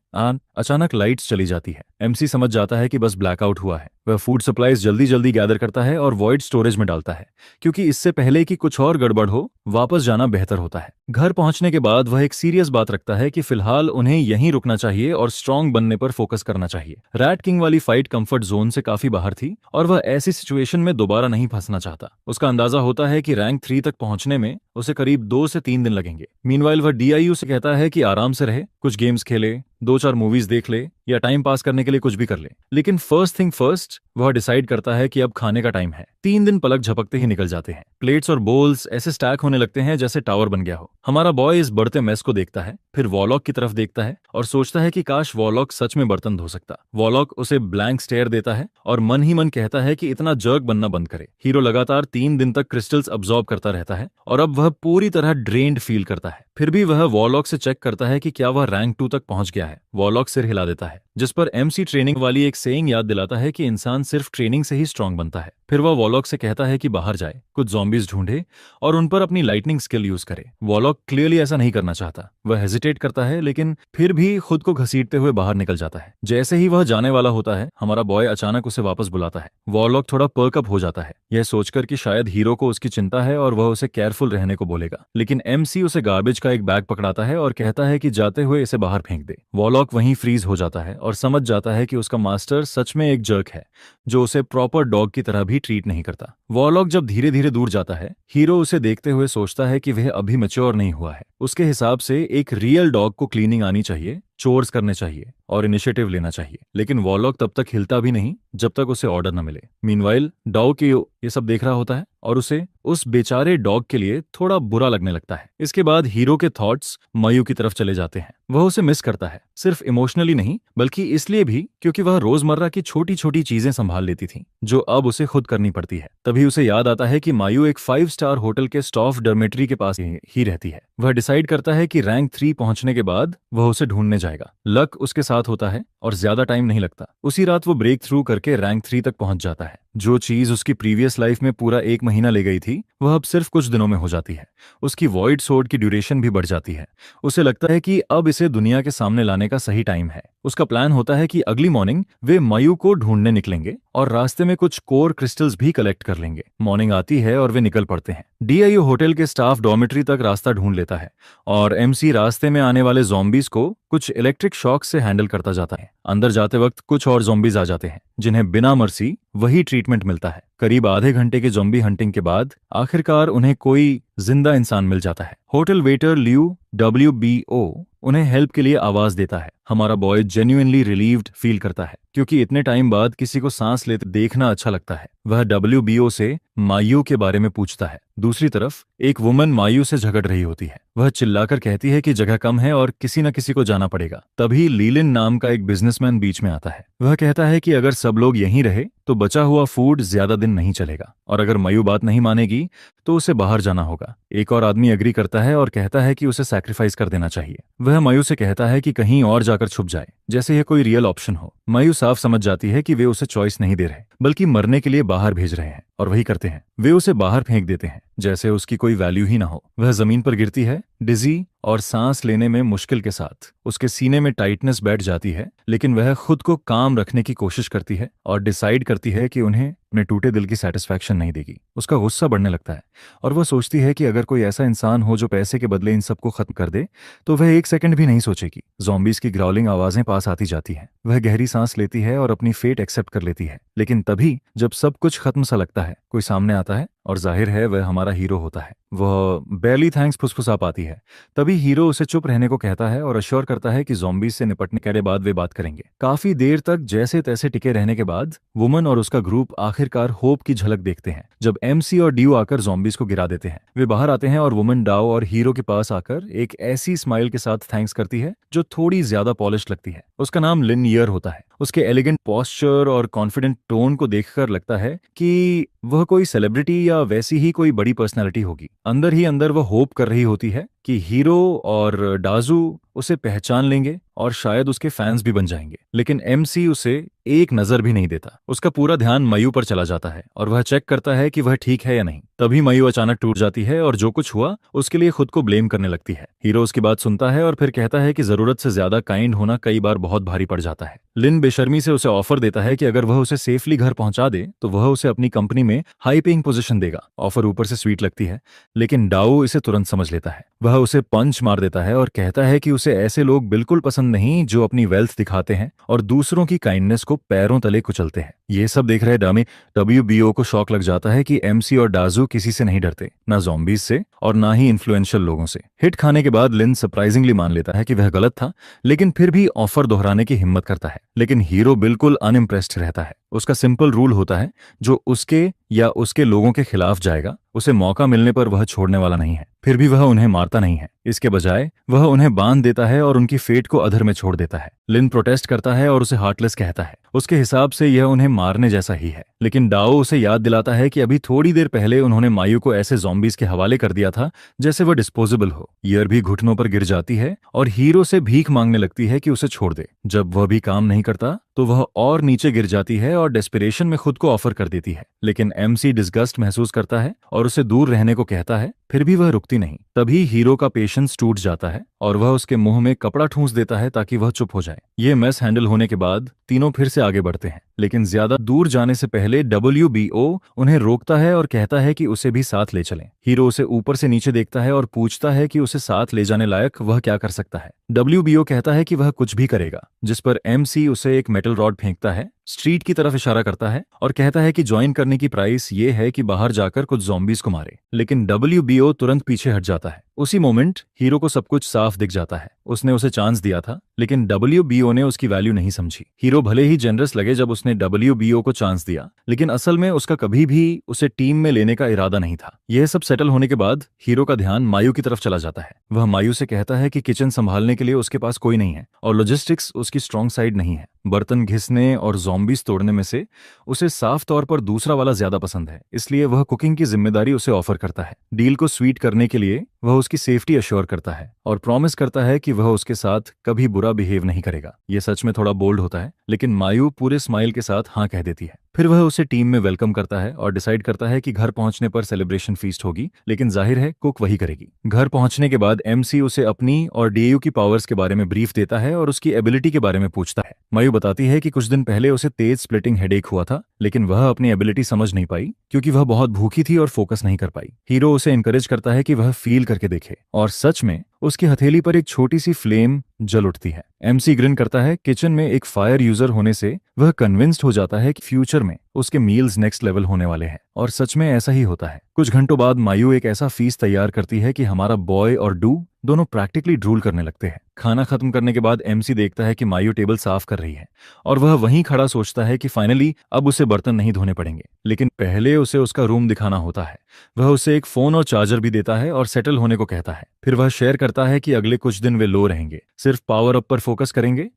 अचानक लाइट्स चली जाती है। एमसी समझ जाता है कि बस ब्लैकआउट हुआ है। वह फूड सप्लाईज जल्दी जल्दी गैदर करता है और वॉइड स्टोरेज में डालता है, क्योंकि इससे पहले कि कुछ और गड़बड़ हो वापस जाना बेहतर होता है। घर पहुंचने के बाद वह एक सीरियस बात रखता है कि फिलहाल उन्हें यहीं रुकना चाहिए और स्ट्रांग बनने पर फोकस करना चाहिए। रैट किंग वाली फाइट कंफर्ट जोन से काफी बाहर थी और वह ऐसी सिचुएशन में दोबारा नहीं फंसना चाहता। उसका अंदाजा होता है कि रैंक 3 तक पहुंचने में उसे करीब 2 से 3 दिन लगेंगे। मीनवाइल वह डीआईयू से कहता है कि आराम से रहे, कुछ गेम्स खेले, 2-4 मूवीज देख ले या टाइम पास करने के लिए कुछ भी कर ले। लेकिन फर्स्ट थिंग फर्स्ट वह डिसाइड करता है कि अब खाने का टाइम है। 3 दिन पलक झपकते ही निकल जाते हैं। प्लेट्स और बोल्स ऐसे स्टैक होने लगते हैं जैसे टावर बन गया हो। हमारा बॉय इस बढ़ते मेस को देखता है, फिर वॉलॉक की तरफ देखता है और सोचता है कि काश वॉलॉक सच में बर्तन धो सकता। वॉलॉक उसे ब्लैंक स्टेयर देता है और मन ही मन कहता है कि इतना जर्क बनना बंद करे। हीरो लगातार 3 दिन तक क्रिस्टल्स अब्सॉर्ब करता रहता है और अब वह पूरी तरह ड्रेन्ड फील करता है। फिर भी वह वॉलॉक से चेक करता है कि क्या वह रैंक 2 तक पहुंच गया है। वॉलॉक सिर हिला देता है, जिस पर एमसी ट्रेनिंग वाली एक सेइंग याद दिलाता है कि इंसान सिर्फ ट्रेनिंग से ही स्ट्रांग बनता है। फिर वह वॉलॉक से कहता है कि बाहर जाए, कुछ ज़ॉम्बीज ढूंढे और उन पर अपनी लाइटनिंग स्किल यूज करे। वॉलॉक क्लियरली ऐसा नहीं करना चाहता। वह हेजिटेट करता है, लेकिन फिर भी खुद को घसीटते हुए बाहर निकल जाता है। जैसे ही वह जाने वाला होता है, हमारा बॉय अचानक उसे वापस बुलाता है। वॉलॉक थोड़ा पर्कअप हो जाता है, यह सोचकर कि शायद हीरो को उसकी चिंता है और वह उसे केयरफुल रहने को बोलेगा। लेकिन एमसी उसे गार्बेज का एक बैग पकड़ाता है और कहता है कि जाते हुए इसे बाहर फेंक दे। वॉलॉक वहीं फ्रीज हो जाता है और समझ जाता है कि उसका मास्टर सच में एक जर्क है, जो उसे प्रॉपर डॉग की तरह भी ट्रीट नहीं करता। वॉलॉक जब धीरे धीरे दूर जाता है, हीरो उसे देखते हुए सोचता है कि वह अभी मैच्योर नहीं हुआ है। उसके हिसाब से एक रियल डॉग को क्लीनिंग आनी चाहिए, चोर्स करने चाहिए और इनिशिएटिव लेना चाहिए। लेकिन वॉलॉक तब तक हिलता भी नहीं जब तक उसे ऑर्डर न मिले। मीनवाइल डॉग ये सब देख रहा होता है और उसे उस बेचारे डॉग के लिए थोड़ा बुरा लगने लगता है। इसके बाद हीरो के थॉट्स मयू की तरफ चले जाते हैं। वह उसे मिस करता है, सिर्फ इमोशनली नहीं बल्कि इसलिए भी क्योंकि वह रोजमर्रा की छोटी छोटी चीजें संभाल लेती थी, जो अब उसे खुद करनी पड़ती है। तभी उसे याद आता है कि मायू एक 5 स्टार होटल के स्टाफ डॉर्मेट्री के पास ही रहती है। वह डिसाइड करता है कि रैंक 3 पहुंचने के बाद वह उसे ढूंढने जाएगा। लक उसके साथ होता है और ज्यादा टाइम नहीं लगता। उसी रात वो ब्रेक थ्रू करके रैंक 3 तक पहुंच जाता है। जो चीज उसकी प्रीवियस लाइफ में पूरा 1 महीना ले गई थी, वह अब सिर्फ कुछ दिनों में हो जाती है। उसकी वॉइड सोर्ड की ड्यूरेशन भी बढ़ जाती है। उसे लगता है कि अब इसे दुनिया के सामने लाने का सही टाइम है। उसका प्लान होता है कि अगली मॉर्निंग वे मयू को ढूंढने निकलेंगे और रास्ते में कुछ कोर क्रिस्टल्स भी कलेक्ट कर लेंगे। मॉर्निंग आती है और वे निकल पड़ते हैं। डीआईयू होटल के स्टाफ डॉर्मेट्री तक रास्ता ढूंढ लेता है और एमसी रास्ते में आने वाले ज़ॉम्बीज को कुछ इलेक्ट्रिक शॉक से हैंडल करता जाता है। अंदर जाते वक्त कुछ और ज़ॉम्बीज आ जाते हैं, जिन्हें बिना मर्सी वही ट्रीटमेंट मिलता है। करीब आधे घंटे की ज़ॉम्बी हंटिंग के बाद आखिरकार उन्हें कोई जिंदा इंसान मिल जाता है। होटल वेटर लियू WBO उन्हें हेल्प के लिए आवाज देता है। हमारा बॉय जेन्युइनली रिलीव्ड फील करता है, क्योंकि इतने टाइम बाद किसी को सांस लेते देखना अच्छा लगता है। वह WBO से मायू के बारे में पूछता है। दूसरी तरफ एक वुमन मायू से झगड़ रही होती है। वह चिल्लाकर कहती है कि जगह कम है और किसी न किसी को जाना पड़ेगा। तभी लीलिन नाम का एक बिजनेसमैन बीच में आता है। वह कहता है कि अगर सब लोग यहीं रहे तो बचा हुआ फूड ज्यादा दिन नहीं चलेगा और अगर मायू बात नहीं मानेगी तो उसे बाहर जाना होगा। एक और आदमी एग्री करता है और कहता है कि उसे सैक्रिफाइस कर देना चाहिए। वह मायू से कहता है कि कहीं और जाकर छुप जाए, जैसे यह कोई रियल ऑप्शन हो। मायू साफ समझ जाती है कि वे उसे चॉइस नहीं दे रहे, बल्कि मरने के लिए बाहर भेज रहे हैं, और वही करते हैं। वे उसे बाहर फेंक देते हैं, जैसे उसकी कोई वैल्यू ही ना हो। वह जमीन पर गिरती है, डिजी और सांस लेने में मुश्किल के साथ। उसके सीने में टाइटनेस बैठ जाती है, लेकिन वह खुद को काम रखने की कोशिश करती है और डिसाइड करती है कि उन्हें उन्हें टूटे दिल की सेटिस्फैक्शन नहीं देगी। उसका गुस्सा बढ़ने लगता है और वह सोचती है कि अगर कोई ऐसा इंसान हो जो पैसे के बदले इन सबको खत्म कर दे तो वह एक सेकंड भी नहीं सोचेगी। जॉम्बीज की ग्राउलिंग आवाजें पास आती जाती हैं। वह गहरी सांस लेती है और अपनी फेट एक्सेप्ट कर लेती है। लेकिन तभी जब सब कुछ खत्म सा लगता है, कोई सामने आता है और जाहिर है वह हमारा हीरो होता है। वह बैली थैंक्स फुसफुसा पाती है। तभी हीरो उसे चुप रहने को कहता है और अश्योर करता है कि ज़ॉम्बीज से निपटने के बाद वे बात करेंगे। काफी देर तक जैसे तैसे टिके रहने के बाद वुमन और उसका ग्रुप आखिरकार होप की झलक देखते हैं जब एमसी और ड्यू आकर ज़ॉम्बीज को गिरा देते हैं। वे बाहर आते हैं और वुमन डाओ और हीरो के पास आकर एक ऐसी स्माइल के साथ थैंक्स करती है जो थोड़ी ज्यादा पॉलिश लगती है। उसका नाम लिन ईयर होता है। उसके एलिगेंट पोस्चर और कॉन्फिडेंट टोन को देखकर लगता है कि वह कोई सेलिब्रिटी या वैसी ही कोई बड़ी पर्सनैलिटी होगी। अंदर ही अंदर वह होप कर रही होती है कि हीरो और डाजू उसे पहचान लेंगे और शायद उसके फैंस भी बन जाएंगे। लेकिन एमसी उसे एक नजर भी नहीं देता। उसका पूरा ध्यान मयू पर चला जाता है और वह चेक करता है कि वह ठीक है या नहीं। तभी मयू अचानक टूट जाती है और जो कुछ हुआ उसके लिए खुद को ब्लेम करने लगती है। हीरो उसकी बात सुनता है और फिर कहता है कि जरूरत से ज्यादा काइंड होना कई बार बहुत भारी पड़ जाता है। लिन बेशर्मी से उसे ऑफर देता है कि अगर वह उसे सेफली घर पहुंचा दे तो वह उसे अपनी कंपनी में हाई पेइंग पोजीशन देगा। ऑफर ऊपर से स्वीट लगती है, लेकिन डाओ इसे तुरंत समझ लेता है। वह उसे पंच मार देता है और कहता है कि उसे ऐसे लोग बिल्कुल पसंद नहीं जो अपनी वेल्थ दिखाते हैं और दूसरों की काइंडनेस को पैरों तले कुचलते हैं। ये सब देख रहे डमी WBO को शौक लग जाता है कि एमसी और डाजू किसी से नहीं डरते, ना ज़ॉम्बीज से और ना ही इन्फ्लुएंशियल लोगों से। हिट खाने के बाद लिन सरप्राइजिंगली मान लेता है कि वह गलत था, लेकिन फिर भी ऑफर दोहराने की हिम्मत करता है। लेकिन हीरो बिल्कुल अनइम्प्रेस्ड रहता है। उसका सिंपल रूल होता है, जो उसके या उसके लोगों के खिलाफ जाएगा उसे मौका मिलने पर वह छोड़ने वाला नहीं है। फिर भी वह उन्हें मारता नहीं है। इसके बजाय वह उन्हें बांध देता है और उनकी फेट को अधर में छोड़ देता है। लिन प्रोटेस्ट करता है और उसे हार्टलेस कहता है। उसके हिसाब से यह उन्हें मारने जैसा ही है। लेकिन डाओ उसे याद दिलाता है कि अभी थोड़ी देर पहले उन्होंने मायू को ऐसे ज़ॉम्बीज के हवाले कर दिया था जैसे वह डिस्पोजेबल हो। ईयर भी घुटनों पर गिर जाती है और हीरो से भीख मांगने लगती है कि उसे छोड़ दे। जब वह भी काम नहीं करता तो वह और नीचे गिर जाती है और डेस्पिरेशन में खुद को ऑफर कर देती है। लेकिन एमसी डिस्गस्ट महसूस करता है और उसे दूर रहने को कहता है। फिर भी वह रुकती नहीं। तभी हीरो का पेशेंस टूट जाता है और वह उसके मुंह में कपड़ा ठूंस देता है ताकि वह चुप हो जाए। ये मैस हैंडल होने के बाद तीनों फिर से आगे बढ़ते हैं, लेकिन ज्यादा दूर जाने से पहले WBO उन्हें रोकता है और कहता है कि उसे भी साथ ले चलें। हीरो उसे ऊपर से नीचे देखता है और पूछता है कि उसे साथ ले जाने लायक वह क्या कर सकता है। WBO कहता है कि वह कुछ भी करेगा, जिस पर MC उसे एक मेटल रॉड फेंकता है, स्ट्रीट की तरफ इशारा करता है और कहता है कि ज्वाइन करने की प्राइस ये है कि बाहर जाकर कुछ ज़ॉम्बीज को मारे। लेकिन WBO तुरंत पीछे हट जाता है। उसी मोमेंट हीरो को सब कुछ साफ दिख जाता है। उसने उसे चांस दिया था, लेकिन WBO ने उसकी वैल्यू नहीं समझी। हीरो भले ही जेनरस लगे जब उसने WBO को चांस दिया, लेकिन असल में उसका कभी भी उसे टीम में लेने का इरादा नहीं था। यह सब सेटल होने के बाद हीरो का ध्यान मायू की तरफ चला जाता है। वह मायू से कहता है कि किचन संभालने के लिए उसके पास कोई नहीं है और लॉजिस्टिक्स उसकी स्ट्रॉन्ग साइड नहीं है। बर्तन घिसने और ज़ॉम्बीज तोड़ने में से उसे साफ तौर पर दूसरा वाला ज्यादा पसंद है, इसलिए वह कुकिंग की जिम्मेदारी उसे ऑफर करता है। डील को स्वीट करने के लिए वह उसकी सेफ्टी अश्योर करता है और प्रॉमिस करता है कि वह उसके साथ कभी बुरा बिहेव नहीं करेगा। यह सच में थोड़ा बोल्ड होता है, लेकिन मायू पूरे स्माइल के साथ हाँ कह देती है। फिर वह उसे टीम में वेलकम करता है और डिसाइड करता है कि घर पहुंचने पर सेलिब्रेशन फीस्ट होगी, लेकिन जाहिर है कुक वही करेगी। घर पहुंचने के बाद MC उसे अपनी और DAU की पावर्स के बारे में ब्रीफ देता है और उसकी एबिलिटी के बारे में पूछता है। मायू बताती है कि कुछ दिन पहले उसे तेज स्प्लिटिंग हेडेक हुआ था, लेकिन वह अपनी एबिलिटी समझ नहीं पाई क्योंकि वह बहुत भूखी थी और फोकस नहीं कर पाई। हीरो उसे एनकरेज करता है कि वह फील करके देखे और सच में उसकी हथेली पर एक छोटी सी फ्लेम जल उठती है। MC ग्रिन करता है। किचन में एक फायर यूजर होने से वह कन्विंस्ड हो जाता है कि फ्यूचर में उसके मील्स नेक्स्ट लेवल होने वाले हैं और सच में ऐसा ही होता है। कुछ घंटों बाद मायू एक ऐसा फीस तैयार करती है कि हमारा बॉय और डू दोनों प्रैक्टिकली ड्रूल करने लगते हैं। खाना खत्म करने के बाद MC देखता है कि मायू टेबल साफ कर रही है और वह वहीं खड़ा सोचता है कि फाइनली अब उसे बर्तन नहीं धोने पड़ेंगे, लेकिन पहले उसे उसका रूम दिखाना होता है। वह उसे एक फोन और चार्जर भी देता है और सेटल होने को कहता है। फिर वह शेयर करता है कि अगले कुछ दिन वे लो रहेंगे, सिर्फ पावर अप पर फोकस करेंगे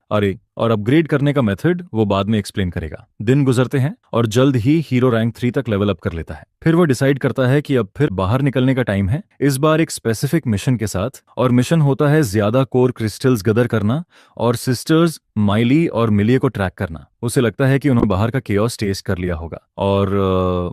और अपग्रेड करने का मेथड वो बाद में एक्सप्लेन करेगा। दिन गुजरते हैं और जल्द ही हीरो रैंक 3 तक लेवल अप कर लेता है। फिर वो डिसाइड करता है कि अब फिर बाहर निकलने का टाइम है, इस बार एक स्पेसिफिक मिशन के साथ, और मिशन होता है ज्यादा कोर क्रिस्टल्स गदर करना और सिस्टर्स माइली और मिलिए को ट्रैक करना। उसे लगता है कि उन्होंने बाहर का केओस टेस्ट कर लिया होगा और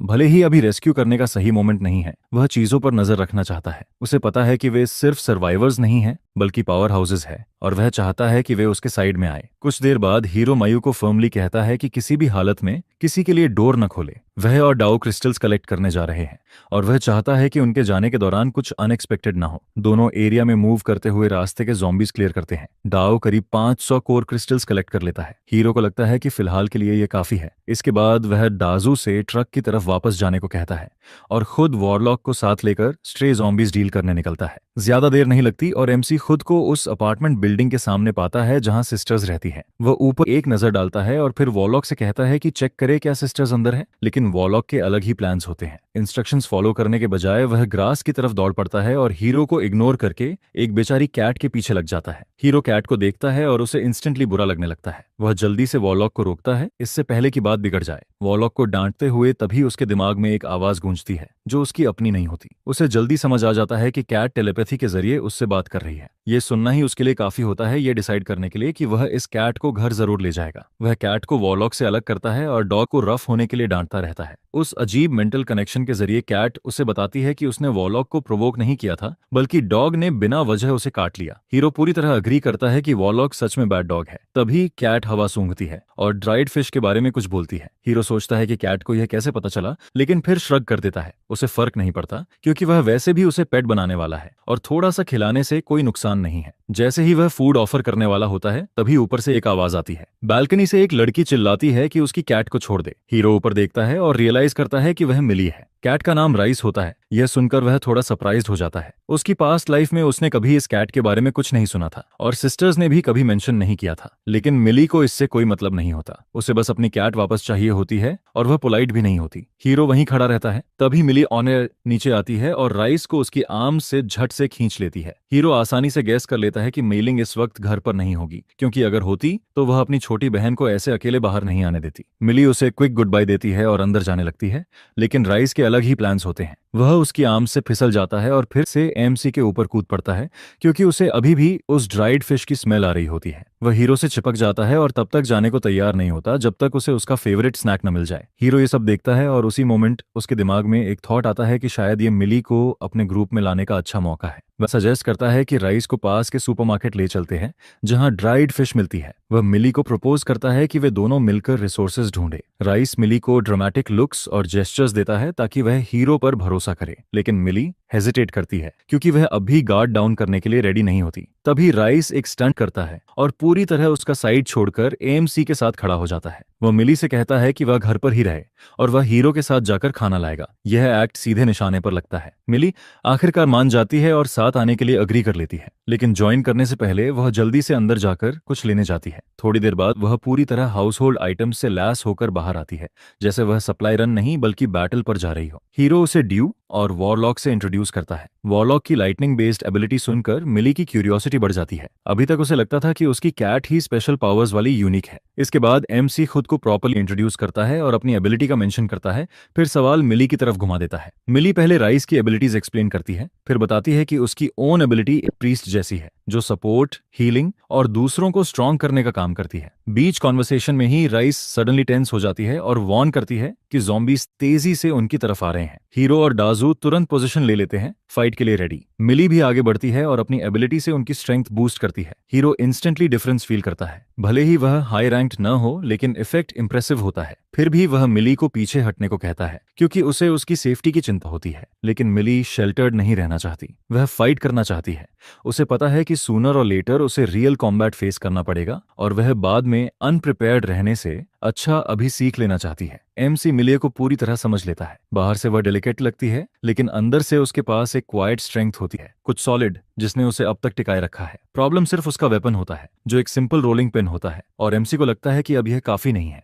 भले ही अभी रेस्क्यू करने का सही मोमेंट नहीं है, वह चीजों पर नजर रखना चाहता है। उसे पता है कि वे सिर्फ सर्वाइवर्स नहीं हैं बल्कि पावर हाउसेस है और वह चाहता है कि वे उसके साइड में आए। कुछ देर बाद हीरो मयू को फर्मली कहता है कि किसी भी हालत में किसी के लिए डोर न खोले। वह और डाओ क्रिस्टल्स कलेक्ट करने जा रहे हैं और वह चाहता है कि उनके जाने के दौरान कुछ अनएक्सपेक्टेड ना हो। दोनों एरिया में मूव करते हुए रास्ते के ज़ॉम्बीज क्लियर करते हैं। डाओ करीब 500 कोर क्रिस्टल्स कलेक्ट कर लेता है। हीरो को लगता है कि फिलहाल के लिए यह काफी है। इसके बाद वह डाजू से ट्रक की तरफ वापस जाने को कहता है और खुद वॉरलॉक को साथ लेकर स्ट्रे ज़ॉम्बीज डील करने निकलता है। ज्यादा देर नहीं लगती और एमसी खुद को उस अपार्टमेंट बिल्डिंग के सामने पाता है जहां सिस्टर्स रहती हैं। वह ऊपर एक नजर डालता है और फिर वॉरलॉक से कहता है कि चेक करे क्या सिस्टर्स अंदर है, लेकिन वॉरलॉक के अलग ही प्लान्स होते हैं। इंस्ट्रक्शंस फॉलो करने के बजाय वह ग्रास की तरफ दौड़ पड़ता है और हीरो को इग्नोर करके एक बेचारी कैट के पीछे लग जाता है। हीरो कैट को देखता है और उसे इंस्टेंटली बुरा लगने लगता है। वह जल्दी से वॉरलॉक को रोकता है, इससे पहले की बात बिगड़ जाए। वॉरलॉक को डांटते हुए तभी उसके दिमाग में एक आवाज गूंजती है जो उसकी अपनी नहीं होती। उसे जल्दी समझ आ जाता है कि कैट टेलीपैथी के जरिए उससे बात कर रही है। ये सुनना ही उसके लिए काफी होता है ये डिसाइड करने के लिए कि वह इस कैट को घर जरूर ले जाएगा। वह कैट को वॉरलॉक से अलग करता है और डॉग को रफ होने के लिए डांटता रहता है। उस अजीब मेंटल कनेक्शन के जरिए कैट उसे बताती है कि उसने वॉरलॉक को प्रोवोक नहीं किया था, बल्कि डॉग ने बिना वजह उसे काट लिया। हीरो पूरी तरह अग्री करता है कि वॉरलॉक सच में बैड डॉग है। तभी कैट हवा सूंघती है और ड्राइड फिश के बारे में कुछ बोलती है। हीरो सोचता है कि कैट को यह कैसे पता चला, लेकिन फिर श्रग कर देता है। उसे फर्क नहीं पड़ता क्योंकि वह वैसे भी उसे पेट बनाने वाला है और थोड़ा सा खिलाने से कोई नुकसान नहीं है। जैसे ही वह फूड ऑफर करने वाला होता है तभी ऊपर से एक आवाज आती है। बालकनी से एक लड़की चिल्लाती है कि उसकी कैट को छोड़ दे। हीरो ऊपर देखता है और रियलाइज करता है कि वह मिली है। कैट का नाम राइस होता है। यह सुनकर वह थोड़ा सरप्राइज्ड हो जाता है। उसकी पास्ट लाइफ में उसने कभी इस कैट के बारे में कुछ नहीं सुना था और सिस्टर्स ने भी कभी मेंशन नहीं किया था, लेकिन मिली को इससे कोई मतलब नहीं होता। उसे बस अपनी कैट वापस चाहिए होती है और वह पोलाइट भी नहीं होती। हीरो वहीं खड़ा रहता है। तभी मिली ऑनर नीचे आती है और राइस को उसकी आर्म से झट से खींच लेती है। हीरो आसानी से गैस कर लेता है कि मेलिंग इस वक्त घर पर नहीं होगी, क्योंकि अगर होती तो वह अपनी छोटी बहन को ऐसे अकेले बाहर नहीं आने देती। मिली उसे क्विक गुड बाय देती है और अंदर जाने लगती है, लेकिन राइस के अलग ही प्लान्स होते हैं। वह उसकी आर्म से फिसल जाता है और फिर से एमसी के ऊपर कूद पड़ता है, क्योंकि उसे अभी भी उस ड्राइड फिश की स्मेल आ रही होती है। वह हीरो से चिपक जाता है और तब तक जाने को तैयार नहीं होता जब तक उसे उसका फेवरेट स्नैक न मिल जाए। हीरो ये सब देखता है और उसी मोमेंट उसके दिमाग में एक थॉट आता है कि शायद ये मिली को अपने ग्रुप में लाने का अच्छा मौका है। वह सजेस्ट करता है कि राइस को पास के सुपरमार्केट ले चलते हैं जहां ड्राइड फिश मिलती है। वह मिली को प्रपोज करता है कि वे दोनों मिलकर रिसोर्सेज ढूंढे। राइस मिली को ड्रामेटिक लुक्स और जेस्चर्स देता है ताकि वह हीरो पर भरोसा करे, लेकिन मिली हेजिटेट करती है क्योंकि वह अभी गार्ड डाउन करने के लिए रेडी नहीं होती। तभी राइस एक स्टंट करता है और पूरी तरह उसका साइड छोड़कर एएमसी के साथ खड़ा हो जाता है। वह मिली से कहता है कि वह घर पर ही रहे और वह हीरो के साथ जाकर खाना लाएगा। यह एक्ट सीधे निशाने पर लगता है। मिली आखिरकार मान जाती है और साथ आने के लिए अग्री कर लेती है, लेकिन ज्वाइन करने से पहले वह जल्दी से अंदर जाकर कुछ लेने जाती है। थोड़ी देर बाद वह पूरी तरह हाउस होल्ड आइटम्स से लैस होकर बाहर आती है, जैसे वह सप्लाई रन नहीं बल्कि बैटल पर जा रही हो। हीरो उसे ड्यू और वॉरलॉक से इंट्रोड्यूस करता है। वॉरलॉक की लाइटनिंग बेस्ड एबिलिटी सुनकर मिली की क्यूरियोसिटी बढ़ जाती है। अभी तक उसे लगता था कि उसकी कैट ही स्पेशल पावर्स वाली यूनिक है। इसके बाद एमसी खुद को प्रॉपर्ली इंट्रोड्यूस करता है और अपनी एबिलिटी का मेंशन करता है, फिर सवाल मिली की तरफ घुमा देता है। मिली पहले राइस की एबिलिटीज एक्सप्लेन करती है, फिर बताती है कि उसकी ओन एबिलिटी एक प्रीस्ट जैसी है जो सपोर्ट, हीलिंग और दूसरों को स्ट्रॉन्ग करने का काम करती है। बीच कॉन्वर्सेशन में ही राइस सडनली टेंस हो जाती है और वॉर्न करती है कि ज़ॉम्बीज तेजी से उनकी तरफ आ रहे हैं। हीरो और डाजू तुरंत पोजीशन ले लेते हैं, फाइट के लिए रेडी। मिली भी आगे बढ़ती है और अपनी एबिलिटी से उनकी स्ट्रेंथ बूस्ट करती है। हीरो इंस्टेंटली डिफरेंस फील करता है। भले ही वह हाई रैंक्ड न हो, लेकिन इफेक्ट इंप्रेसिव होता है। फिर भी वह मिली को पीछे हटने को कहता है क्योंकि उसे उसकी सेफ्टी की चिंता होती है, लेकिन मिली शेल्टर्ड नहीं रहना चाहती। वह फाइट करना चाहती है। उसे पता है कि सूनर और लेटर उसे रियल कॉम्बैट फेस करना पड़ेगा और वह बाद में अनप्रिपेयर्ड रहने से अच्छा अभी सीख लेना चाहती है। एमसी मिलिए को पूरी तरह समझ लेता है। बाहर से वह डेलिकेट लगती है, लेकिन अंदर से उसके पास एक क्वाइट स्ट्रेंथ होती है, कुछ सॉलिड जिसने उसे अब तक टिकाए रखा है। प्रॉब्लम सिर्फ उसका वेपन होता है, जो एक सिंपल रोलिंग पिन होता है, और एमसी को लगता है कि अब यह काफी नहीं है।